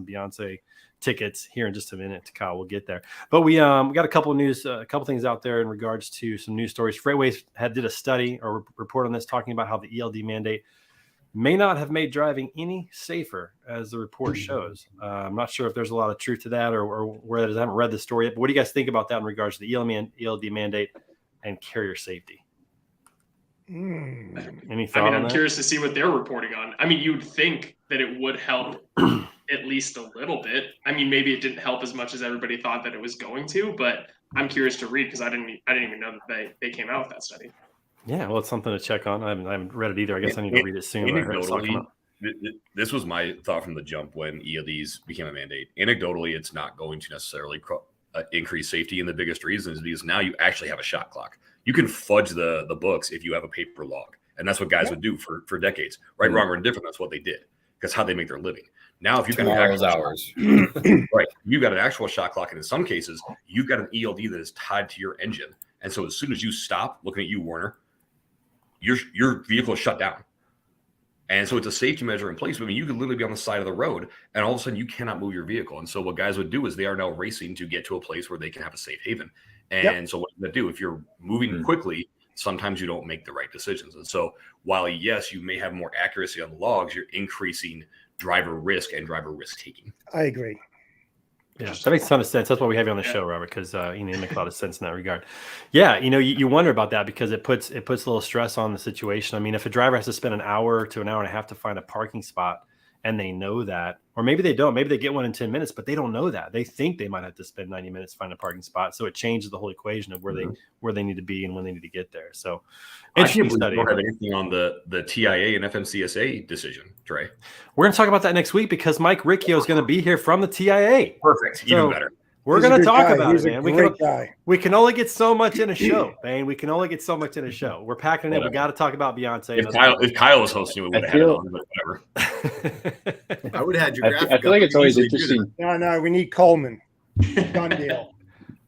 Beyonce tickets here in just a minute. Kyle, we'll get there. But we got a couple of news, a couple things out there in regards to some news stories. Freightways did a study or report on this, talking about how the ELD mandate may not have made driving any safer, as the report shows. I'm not sure if there's a lot of truth to that or where that is. I haven't read the story yet. But what do you guys think about that in regards to the ELD mandate and carrier safety? Any thought on I'm that? curious to see what they're reporting on. I mean, you'd think that it would help at least a little bit. I mean, maybe it didn't help as much as everybody thought that it was going to, but I'm curious to read because I didn't even know that they came out with that study. Yeah, well, it's something to check on. I haven't read it either. I guess I need to read it soon. This was my thought from the jump when ELDs became a mandate. Anecdotally, it's not going to necessarily increase safety, and the biggest reason is because now you actually have a shot clock. You can fudge the books if you have a paper log, and that's what guys would do for decades. Right, wrong, or indifferent. That's what they did. That's how they make their living. Now, if you've got hours, right, you've got an actual shot clock, and in some cases, you've got an ELD that is tied to your engine, and so as soon as you stop, looking at you, Warner, your vehicle is shut down. And so it's a safety measure in place. I mean, you could literally be on the side of the road and all of a sudden you cannot move your vehicle. And so what guys would do is they are now racing to get to a place where they can have a safe haven. And so what do they do? If you're moving quickly, sometimes you don't make the right decisions. And so while, yes, you may have more accuracy on the logs, you're increasing driver risk and driver risk taking. I agree. Yeah, that makes a ton of sense. That's why we have you on the show, Robert, because it makes a lot of sense in that regard. Yeah, you wonder about that because it puts a little stress on the situation. I mean, if a driver has to spend an hour to an hour and a half to find a parking spot and they know that, or maybe they don't, maybe they get one in 10 minutes, but they don't know that. They think they might have to spend 90 minutes to find a parking spot. So it changes the whole equation of where they need to be and when they need to get there. So interesting study. We don't have anything on the TIA and FMCSA decision, Trey. We're going to talk about that next week because Mike Riccio is going to be here from the TIA. Perfect. Even better. We're going to talk about it, man. We can only get so much in a show, Bane. We can only get so much in a show. We're packing it in. We got to talk about Beyonce. If Kyle was hosting, we would have had it on, but whatever. I would have had your graphic. I feel like it's always interesting. No, we need Coleman. Done deal.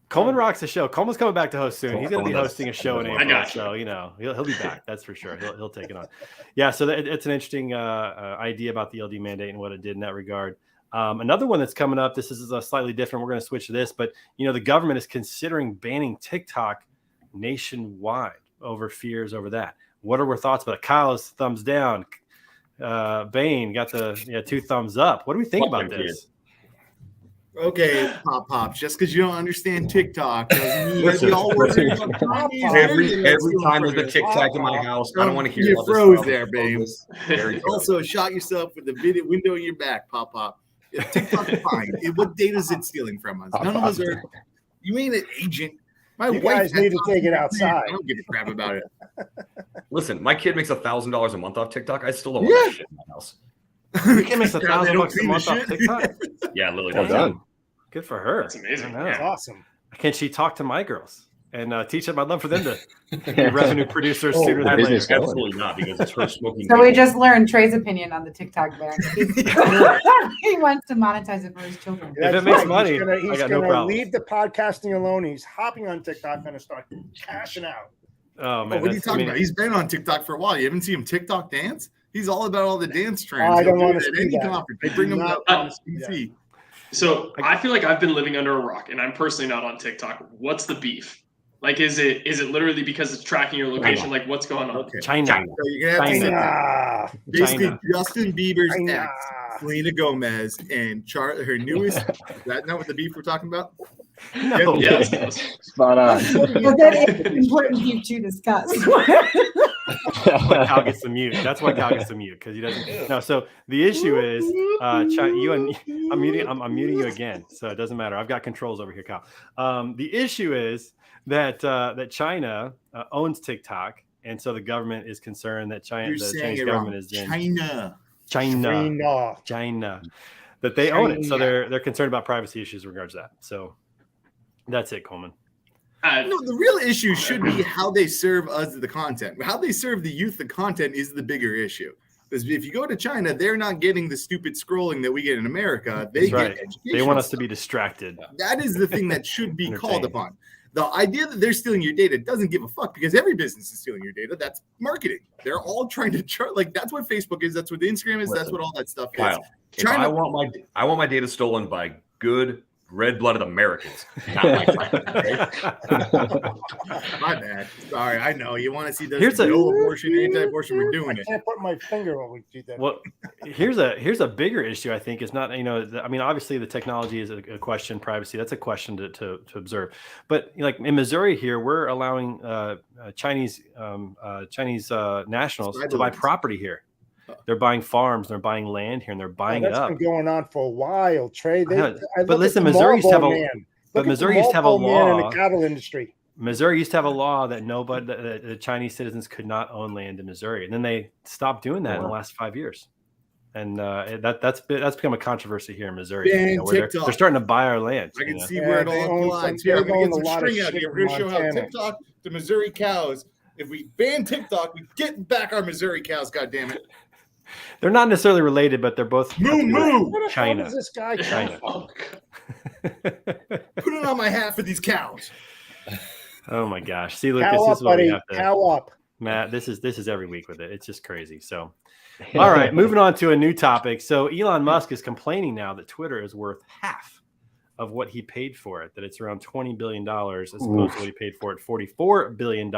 Coleman rocks the show. Coleman's coming back to host soon. He's going to be hosting a show in April, so he'll be back. That's for sure. He'll take it on. Yeah, so it's an interesting idea about the LD mandate and what it did in that regard. Another one that's coming up. This is a slightly different. We're going to switch to this, but the government is considering banning TikTok nationwide over fears over that. What are our thoughts about it? Kyle's thumbs down. Bane got the 2 thumbs up. What do we think about this? Okay, Pop, just because you don't understand TikTok doesn't mean Listen, all every time there's a TikTok in my house, I don't want to hear you about froze this there, babe. Also, shot yourself with the window in your back, Pop. Yeah, TikTok is fine. What data is it stealing from us? None of us are. You ain't an agent. My You wife guys need to take it outside. I don't give a crap about it. Listen, my kid makes $1,000 a month off TikTok. I still don't want that shit in my house. Your kid makes $1,000 a month off TikTok. Yeah, Lily. Well done. Good for her. That's amazing. That's awesome. Can she talk to my girls and teach them? I'd love for them to be revenue producers sooner than later. Absolutely not, because it's her smoking. So we just learned Trey's opinion on the TikTok ban. He wants to monetize it for his children. If it makes money, he's I got no gonna problem. leave the podcasting alone. He's hopping on TikTok and start cashing out. Oh man, What are you talking about? He's been on TikTok for a while. You haven't seen him TikTok dance? He's all about all the dance trends. I don't He'll want do to it see at any that. conference. They bring him up on CC. So I feel like I've been living under a rock, and I'm personally not on TikTok. What's the beef? Like, is it literally because it's tracking your location? Like, what's going on? Okay. China. So you're gonna have to China. basically China. Justin Bieber's China. ex, Selena Gomez, and her newest. Is that not what the beef we're talking about? No. Yeah, Spot on. But that is important beef to discuss. That's why Cal gets the mute. That's why Cal gets the mute because he doesn't. No. So the issue is, I'm muting you again, so it doesn't matter. I've got controls over here, Cal. The issue is that China owns TikTok, and so the government is concerned that You're the saying Chinese it government wrong. is in China. that they own it. So China. they're concerned about privacy issues in regards to that. So that's it, Coleman. No, the real issue should be how they serve us the content. How they serve the youth the content is the bigger issue. Because if you go to China, they're not getting the stupid scrolling that we get in America. They That's get right. educational They want us to stuff. be distracted. That is the thing that should be called Entertained. upon. The idea that they're stealing your data doesn't give a fuck because every business is stealing your data. That's marketing. They're all trying to like that's what Facebook is. That's what Instagram is. That's what all that stuff is. Kyle, if I want my data stolen by good red-blooded Americans, not my My bad. Sorry, I know you want to see Here's the a- no abortion, anti-abortion. We're doing I it. can't put my finger on that. Well, here's a bigger issue. I think is not I mean obviously the technology is a question, privacy that's a question to observe, but like in Missouri here we're allowing Chinese nationals to buy property here. They're buying farms, they're buying land here, and they're buying it That's up. been going on for a while, Trey. But listen, Missouri used to have a law in the cattle industry. Missouri used to have a law that the Chinese citizens could not own land in Missouri, and then they stopped doing that in the last 5 years. And that's become a controversy here in Missouri. Where they're starting to buy our land. I can see where it all applies. Here, I'm going to get some string out here. We're going to show how TikTok to Missouri cows. If we ban TikTok, we get back our Missouri cows. God damn it! They're not necessarily related, but they're both moo. China. Where does this guy China. come Put it on my hat for these cows. Oh my gosh! See, Lucas, Cow this up, is what we buddy. have to. Cow up. Matt, this is every week with it. It's just crazy. So, all right, moving on to a new topic. So, Elon Musk is complaining now that Twitter is worth half of what he paid for it. That it's around $20 billion as opposed to what he paid for it, $44 billion.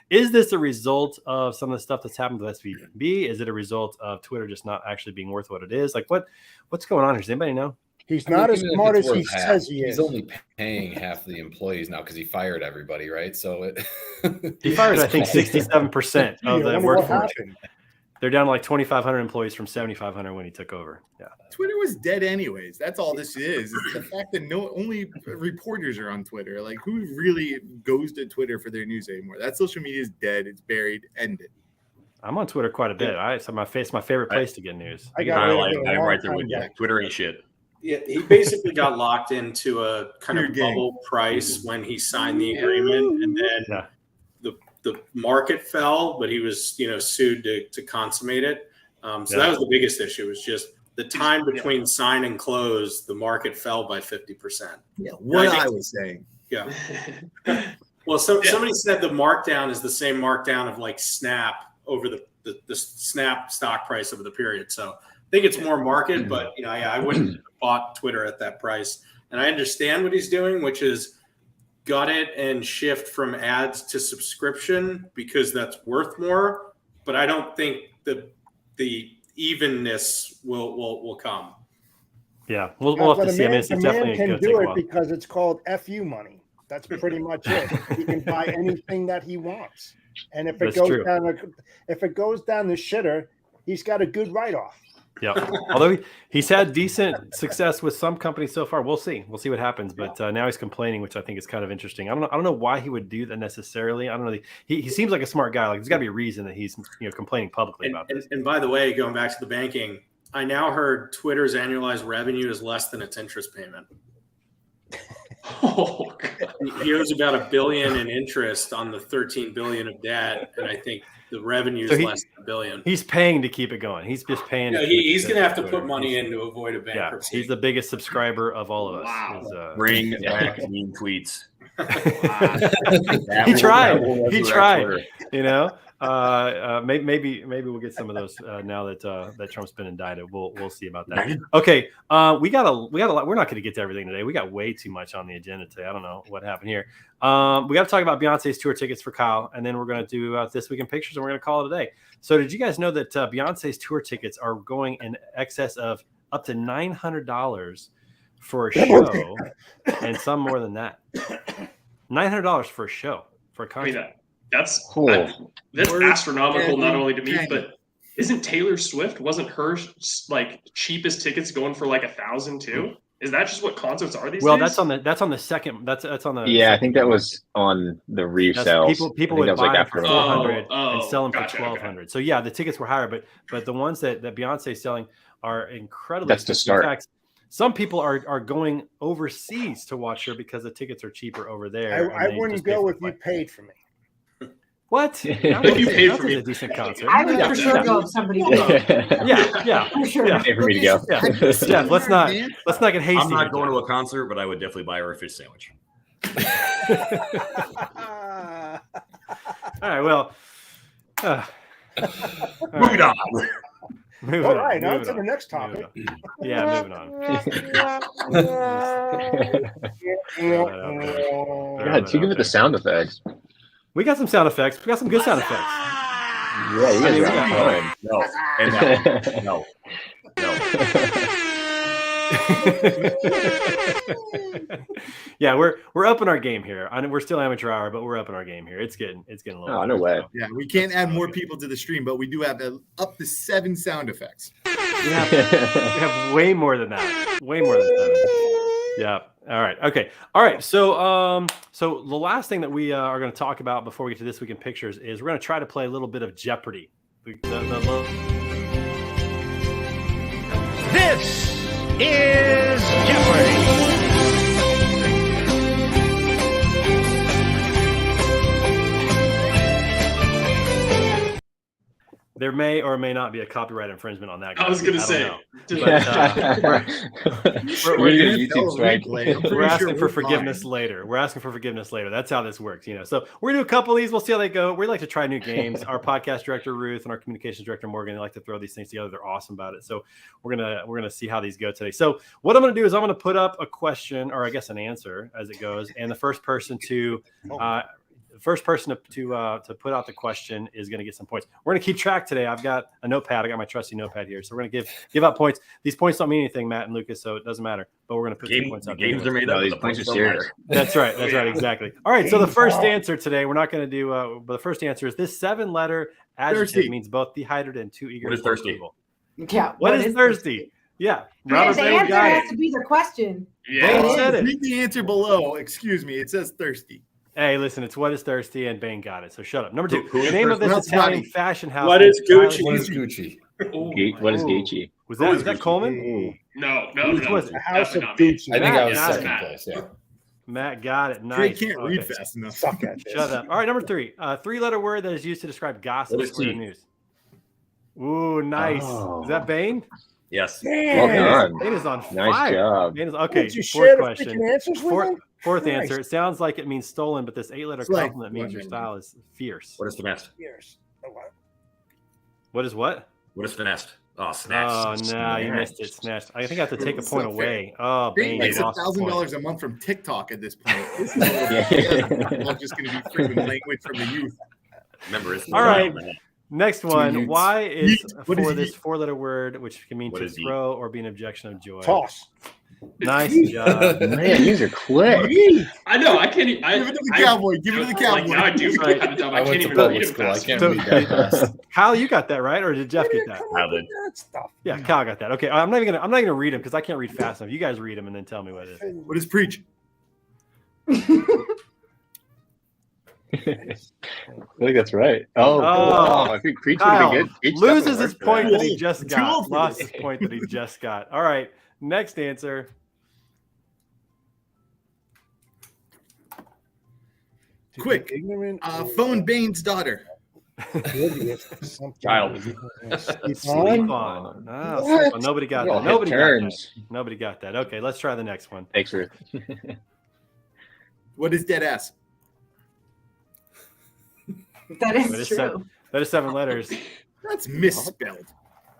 Is this a result of some of the stuff that's happened with SVB? Is it a result of Twitter just not actually being worth what it is? Like what's going on here? Does anybody know? He's not as even if smart it's as he worth half, says he is. He's only paying half the employees now because he fired everybody, right? So He fired, I think, 67% of the workforce. They're down to like 2,500 employees from 7,500 when he took over. Yeah. Twitter was dead anyways. That's all this is. It's the fact that only reporters are on Twitter. Like who really goes to Twitter for their news anymore? That social media is dead. It's buried. Ended. I'm on Twitter quite a bit. It's my favorite place to get news. I'm right there with you. Twitter ain't shit. Yeah, he basically got locked into a kind of bubble price when he signed the agreement, and then the market fell, but he was sued to consummate it. So that was the biggest issue. Was just the time between sign and close. The market fell by 50%. Yeah, what I was saying. Yeah. Well, somebody said the markdown is the same markdown of like Snap over the Snap stock price over the period. So I think it's more market, but I wouldn't have bought Twitter at that price. And I understand what he's doing, which is gut it and shift from ads to subscription because that's worth more. But I don't think the evenness will come. Yeah, we'll have to see. I mean, it's definitely can going to do take a it while. because it's called FU money. That's pretty much it. He can buy anything that he wants, and if it goes down the shitter, he's got a good write-off. Yeah, although he's had decent success with some companies so far. We'll see what happens. But now he's complaining, which I think is kind of interesting. I don't know why he would do that necessarily. I don't know. He seems like a smart guy. Like there's got to be a reason that he's complaining publicly about this. And by the way, going back to the banking, I now heard Twitter's annualized revenue is less than its interest payment. Oh, God. He owes about $1 billion in interest on the $13 billion of debt, and I think the revenue is less than $1 billion. He's paying to keep it going. He's just paying. He's going to have to put money in to avoid a bankruptcy. Yeah, he's the biggest subscriber of all of us. Wow. Bring back mean tweets. He tried. Maybe we'll get some of those now that Trump's been indicted. We'll see about that. Okay, we got a lot. We're not going to get to everything today. We got way too much on the agenda today. I don't know what happened here. We got to talk about Beyonce's tour tickets for Kyle, and then we're going to do This Week in Pictures, and we're going to call it a day. So, did you guys know that Beyonce's tour tickets are going in excess of up to $900 for a show, and some more than that? $900 for a show for a concert. I mean, that's astronomical, not only to me, but isn't Taylor Swift, wasn't her like cheapest tickets going for like $1,000 too? Is that just what concerts are these Well, days? that's on the second. That's on the. Yeah, I second think that one. was on the That's, resales. people I think would that was buy like them after for a- 400 Oh, and sell them for gotcha, okay. 1,200. So yeah, the tickets were higher, but the ones that Beyonce's selling are incredibly That's to expensive. start. In fact, some people are going overseas to watch her because the tickets are cheaper over there. I and they wouldn't just pay go for if the you flight. paid for me. What? If you paid for me. a decent concert. I would Yeah, for sure yeah. go if somebody Yeah, for sure. yeah. Pay for me to go. Yeah. Jeff, let's not get hasty. I'm not here, going Jeff. to a concert, but I would definitely buy her a fish sandwich. All right. Well. Moving on. Moving All on, right, on moving to the on, next topic. moving on. Yeah, moving on. God, you give it the sound effects. We got some sound effects. We got some good sound effects. Yeah, you guys are on time. No, and that one. No. Yeah, we're up in our game here. I know we're still amateur hour, but we're up in our game here. It's getting a little. Oh, no way. Yeah, we can't add more people to the stream, but we do have up to 7 sound effects. We have way more than that. Way more than 7. Yeah. All right. Okay. All right. So so the last thing that we are going to talk about before we get to This Week in Pictures is we're going to try to play a little bit of Jeopardy. This is Jeopardy! There may or may not be a copyright infringement on that. I was going to say. We're asking for forgiveness later. We're asking for forgiveness later. That's how this works, So we're gonna do a couple of these. We'll see how they go. We like to try new games. Our podcast director Ruth and our communications director Morgan, they like to throw these things together. They're awesome about it. So we're gonna see how these go today. So what I'm gonna do is I'm gonna put up a question, or I guess an answer as it goes, and the first person to to put out the question is going to get some points. We're going to keep track today. I've got a notepad. I got my trusty notepad here. So we're going to give out points. These points don't mean anything, Matt and Lucas, so it doesn't matter. But we're going to put some points out. Games are made up. These points are serious. That's right. That's right. Exactly. All right. So the first answer today, we're not going to do. But the first answer is this 7-letter adjective Thirsty. means both dehydrated and too eager. What is for thirsty? approval. Yeah. What is thirsty? Yeah. Because the Bain answer got has it. to be the question. Bain said it. Read the answer below. Excuse me. It says thirsty. Hey, listen, it's what is thirsty, and Bain got it. So shut up. Number 2, Who is name of this thirsty? Italian fashion house. What is Gucci? What is Gucci? What is Gaethje? Was that Coleman? No. Which was it? The House of Definitely not me. Gucci. I think I was Matt. second place. Yeah. Matt got it. Trey Nice. can't read Okay. fast enough. Suck at this. Shut up. All right, number 3. 3-letter word that is used to describe gossip What is or tea? news. Ooh, nice. Oh. Is that Bain? Yes. Well done. Bain is on Nice fire. job. Bain is, okay, Did you share fourth the question. freaking answers with them? Fourth Christ. answer. It sounds like it means stolen, but this 8-letter It's like- compliment means your style is fierce. What is finesse? Years. Oh, wow. What is what? What is finesse? Oh, snatched. Oh, no, you missed it. Snatched. I think I have to take a It's point so away. Oh, Bain Bain makes lost a point. $1,000 a month from TikTok at this point. This is I'm just going to be freaking language from the youth. Remember, it's All right. Next one. Yeets. Why is Yeet. What for is this yeet? 4-letter word, which can mean What to is yeet? throw or be an objection of joy? Toss. Nice job. Man, these are quick. I know. I can't. Give it to the cowboy. Give it to the Like cowboy. now I do feel kind of dumb. I I can't went to even read public them school. I fast. can't So- read that fast. Kyle, you got that right, or did Jeff get that? How did? That stuff. Yeah, Kyle got that. Okay, I'm not even gonna read them because I can't read fast enough. You guys read them and then tell me what it is. What is preach? I think that's right. Oh, I think Preach would Kyle be good. Preach loses definitely his worked for point that. that he just Too got. old for Lost this. his point that he just got. All right, next answer. Quick. Ignorant. Phone Bane's daughter. Child. Sleep on. Oh, What? sleep on. Nobody got Y'all that. hit Nobody got that. turns. Nobody got that. Okay, let's try the next one. Thanks, Ruth. What is dead ass? That That is is true. That is 7 letters. That's misspelled.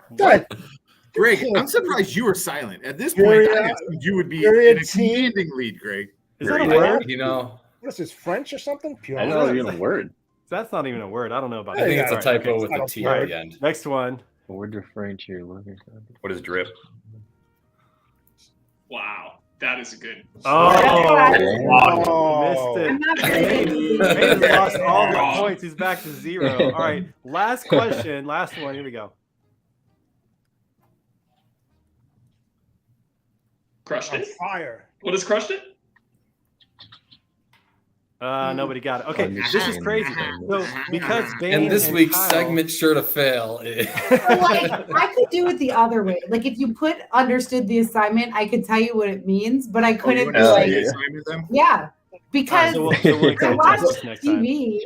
What? Greg, I'm surprised you were silent. At this point, I assumed you would be in a commanding lead, Greg. Is that a Period. word? You know, What is this, French or something? Pure. I didn't know that was even a word. That's not even a word. I don't know about I think that. it's a All right, typo okay. with a T All at right. the end. Next one. A word referring to your look or something. What is drip? Wow, that is a good. Oh, Oh. missed I'm it. not Bain saying has lost all the points. He's back to 0. All right, last question. Last one. Here we go. Crushed on it. fire. What is crushed it? Nobody got it. Okay, this is crazy. So because Bane And this week's Kyle, segment sure to fail. So, like, I could do it the other way. Like, if you put understood the assignment, I could tell you what it means, but I couldn't be like, yeah, because so we'll I watch adjust next time. TV.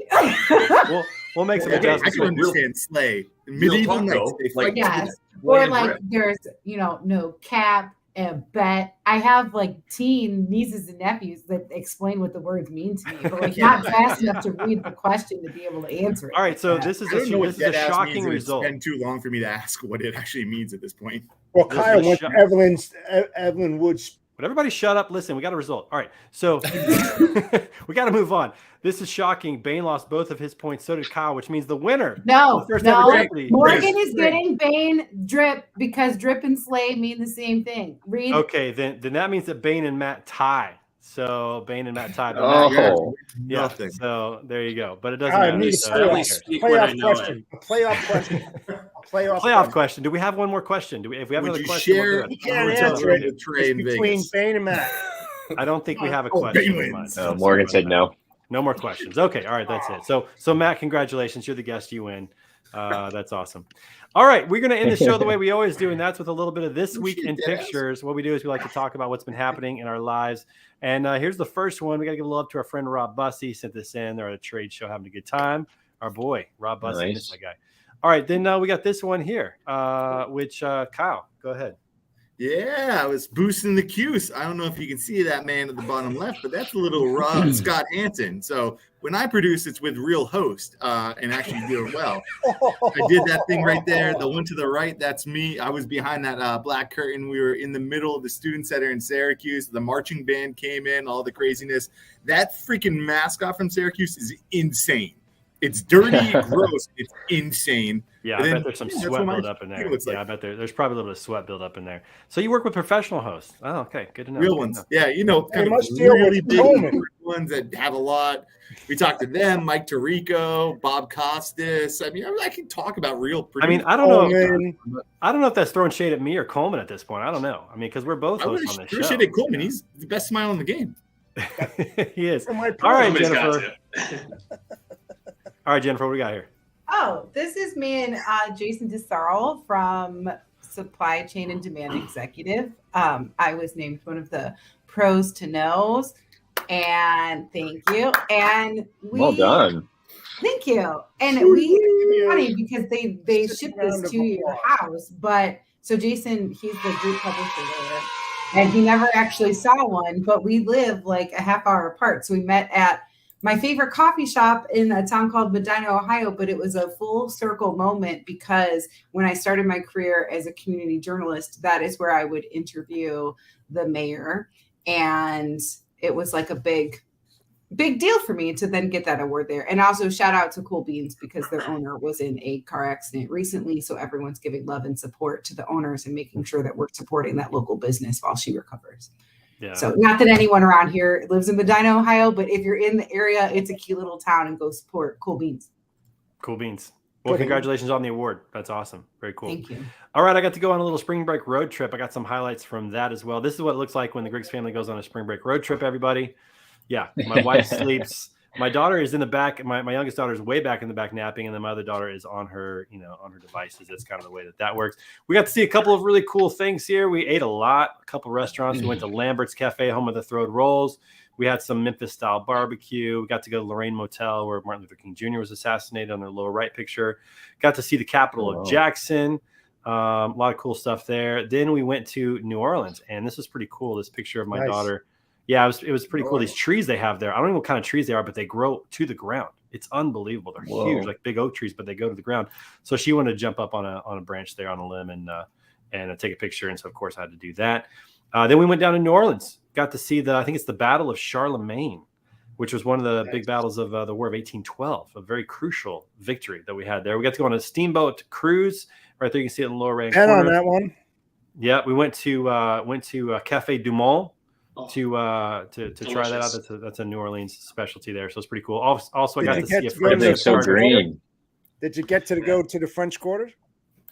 We'll make some I adjustments. can understand Slay. Medieval talk, knights. though, They fight. Yes. Slay Or and like Brett. there's, no cap and bet. I have like teen nieces and nephews that explain what the words mean to me, but like not fast enough to read the question to be able to answer it. All right, so like that. this is I don't know what this is a dead ass shocking means, and result. It's been too long for me to ask what it actually means at this point. Well, This is Kyle a went shot. to Evelyn Woods. But everybody shut up. Listen, we got a result. All right. So we got to move on. This is shocking. Bane lost both of his points. So did Kyle, which means the winner. No, First ever no. Jeopardy. Morgan is getting Bane drip because drip and slay mean the same thing. Read. Okay, then that means that Bane and Matt tie. So Bane and Matt tie. But Oh. yeah. Nothing. So there you go. But it doesn't I matter. need a So playoff question. A playoff question. A playoff question. Do we have one more question? If we have Would another you question, share- we'll do You it. can't Hotel answer room it. with Trey It's in between Vegas. Bane and Matt. I don't think we have a Oh, question. Bane in mind. wins. So Morgan sorry said about no. No more questions. Okay. All right. That's it. So Matt, congratulations. You're the guest. You win. That's awesome. All right. We're going to end the show the way we always do. And that's with a little bit of This Week in Pictures. What we do is we like to talk about what's been happening in our lives. And here's the first one. We got to give a love to our friend Rob Bussey. Sent this in. They're at a trade show having a good time. Our boy, Rob Bussey. Nice. That's my guy. All right. Then we got this one here, which Kyle, go ahead. Yeah, I was boosting the cues. I don't know if you can see that man at the bottom left, but that's a little Rob Scott Hansen. So when I produce, it's with real host and actually do it well. I did that thing right there. The one to the right, that's me. I was behind that black curtain. We were in the middle of the student center in Syracuse. The marching band came in, all the craziness. That freaking mascot from Syracuse is insane. It's dirty, gross. It's insane. Yeah, But I then, bet there's some yeah, that's sweat what my build up in there. computer looks like. Yeah, I bet there's probably a little bit of sweat build up in there. So you work with professional hosts. Oh, okay. Good to know. Real Good to ones. know. Yeah, kind of must deal with really big Coleman. ones that have a lot. We talked to them, Mike Tirico, Bob Costas. I mean, I can talk about real producers. I don't know. Coleman. I don't know if that's throwing shade at me or Coleman at this point. I don't know. I mean, because we're both I would hosts on this appreciate show. it, Coleman. He's the best smile in the game. He is. For my All right, Somebody's got Jennifer. to. All right, Jennifer, what do we got here? Oh, this is me and Jason DeSarl from Supply Chain and Demand Executive. I was named one of the pros to knows, and thank you. And Well done. Thank you. And it's funny because they ship this to your house, but so Jason, he's the group publisher there, and he never actually saw one, but we live like a half hour apart. So we met at my favorite coffee shop in a town called Medina, Ohio, but it was a full circle moment because when I started my career as a community journalist, that is where I would interview the mayor. And it was like a big deal for me to then get that award there. And also shout out to Cool Beans because their owner was in a car accident recently. So everyone's giving love and support to the owners and making sure that we're supporting that local business while she recovers. Yeah. So not that anyone around here lives in Medina, Ohio, but if you're in the area, it's a cute little town and go support Cool Beans. Cool beans. Well, congratulations on the award. That's awesome. Very cool. Thank you. All right, I got to go on a little spring break road trip. I got some highlights from that as well. This is what it looks like when the Griggs family goes on a spring break road trip, everybody. Yeah, my wife sleeps. My daughter is in the back. My youngest daughter is way back in the back napping, and then my other daughter is on her, on her devices. That's kind of the way that works. We got to see a couple of really cool things here. We ate a lot, a couple of restaurants. We went to Lambert's Cafe, home of the Throwed Rolls. We had some Memphis-style barbecue. We got to go to Lorraine Motel, where Martin Luther King Jr. was assassinated on their lower right picture. Got to see the capital of Jackson. A lot of cool stuff there. Then we went to New Orleans, and this is pretty cool. This picture of my daughter. Yeah, it was pretty cool. These trees they have there. I don't know what kind of trees they are, but they grow to the ground. It's unbelievable. They're huge, like big oak trees, but they go to the ground. So she wanted to jump up on a branch there on a limb and take a picture. And so of course I had to do that. Then we went down to New Orleans. Got to see I think it's the Battle of Charlemagne, which was one of the big battles of the War of 1812. A very crucial victory that we had there. We got to go on a steamboat cruise. Right there, you can see it in the lower right corner. On that one. Yeah, we went to Cafe Du Monde. To try that out. That's a New Orleans specialty there, so it's pretty cool. Also, I got to see a French so green. Did you get to go to the French Quarter?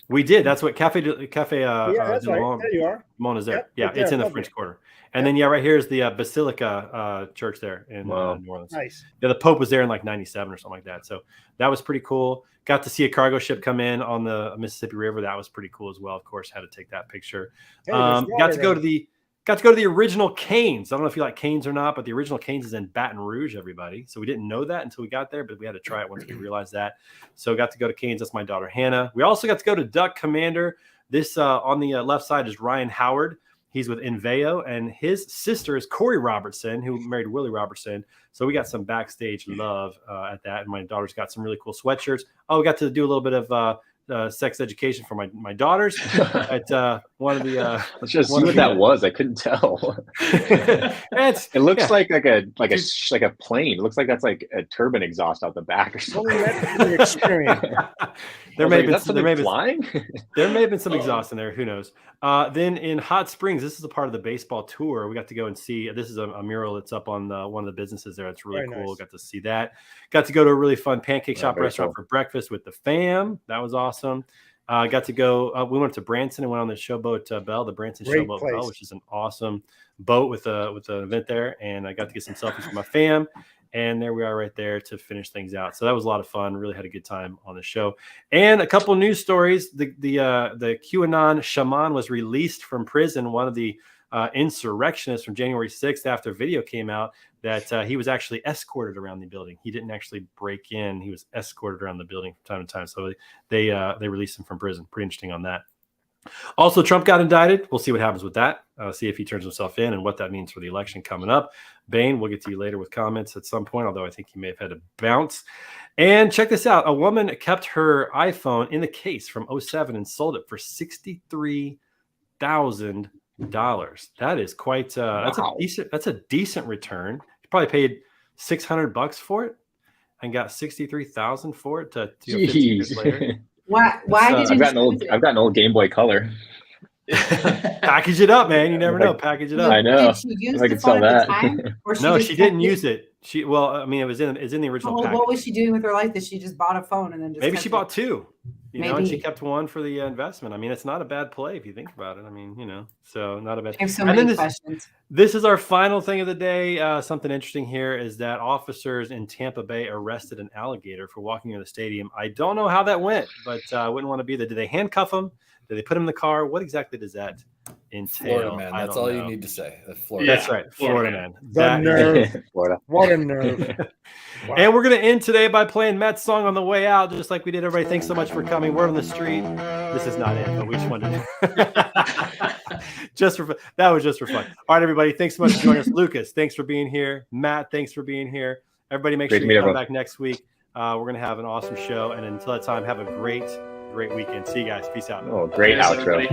We did. That's what Cafe. Yeah, that's right. There you are. Mon is there. Yep, Yeah, right it's there, in the lovely. French Quarter. And then right here is the Basilica Church there in New Orleans. Nice. Yeah, the Pope was there in like '97 or something like that. So that was pretty cool. Got to see a cargo ship come in on the Mississippi River. That was pretty cool as well. Of course, had to take that picture. Hey, Got to go to the original Canes. I don't know if you like Canes or not, but the original Canes is in Baton Rouge, everybody. So we didn't know that until we got there, but we had to try it once we realized that. So got to go to Canes. That's my daughter, Hannah. We also got to go to Duck Commander. This on the left side is Ryan Howard. He's with Inveo, and his sister is Corey Robertson, who married Willie Robertson. So we got some backstage love at that. And my daughter's got some really cool sweatshirts. Oh, we got to do a little bit of sex education for my daughters at one of the. Let's just see what that was. I couldn't tell. It looks like a plane. It looks like that's like a turbine exhaust out the back or something. There may have been some exhaust in there. Who knows? Then in Hot Springs, this is a part of the baseball tour. We got to go and see. This is a mural that's up on one of the businesses there. It's really cool. Nice. Got to see that. Got to go to a really fun pancake shop restaurant for breakfast with the fam. That was awesome. Got to go. We went to Branson and went on the Showboat Bell, the Branson Showboat Bell, which is an awesome boat with an event there. And I got to get some selfies with my fam. And there we are right there to finish things out. So that was a lot of fun. Really had a good time on the show. And a couple of news stories. The QAnon shaman was released from prison. One of the insurrectionists from January 6th, after a video came out that he was actually escorted around the building. He didn't actually break in. He was escorted around the building from time to time. So they released him from prison. Pretty interesting on that. Also, Trump got indicted. We'll see what happens with that. See if he turns himself in and what that means for the election coming up. Bain, we'll get to you later with comments at some point, although I think he may have had to bounce. And check this out. A woman kept her iPhone in the case from 2007 and sold it for $63,000. That is quite that's a decent return. She probably paid $600 for it and got $63,000 for it to 15 years later. Why did I've got an old Game Boy Color. Package it up, man. You never know. Package it up. I know. Did she use the phone at the time? No, she didn't use it. It was in the original package. What was she doing with her life that she just bought a phone and then just maybe she bought two? And she kept one for the investment. I mean, it's not a bad play if you think about it. I mean, so not a bad. I have so many questions. This is our final thing of the day. Something interesting here is that officers in Tampa Bay arrested an alligator for walking near the stadium. I don't know how that went, but I wouldn't want to be there. Did they handcuff him? Did they put him in the car? What exactly does that entail? Florida man. That's all you need to say. Florida. That's right. Florida man. The nerve. Florida. What a nerve. Wow. And we're going to end today by playing Matt's song on the way out, just like we did. Everybody, thanks so much for coming. Word on the street. This is not it, but we just wanted to that was just for fun. All right, everybody, thanks so much for joining us. Lucas, thanks for being here. Matt, thanks for being here. Everybody, make sure you come back next week. We're going to have an awesome show. And until that time, have a great weekend. See you guys. Peace out. Oh, great outro. Everybody.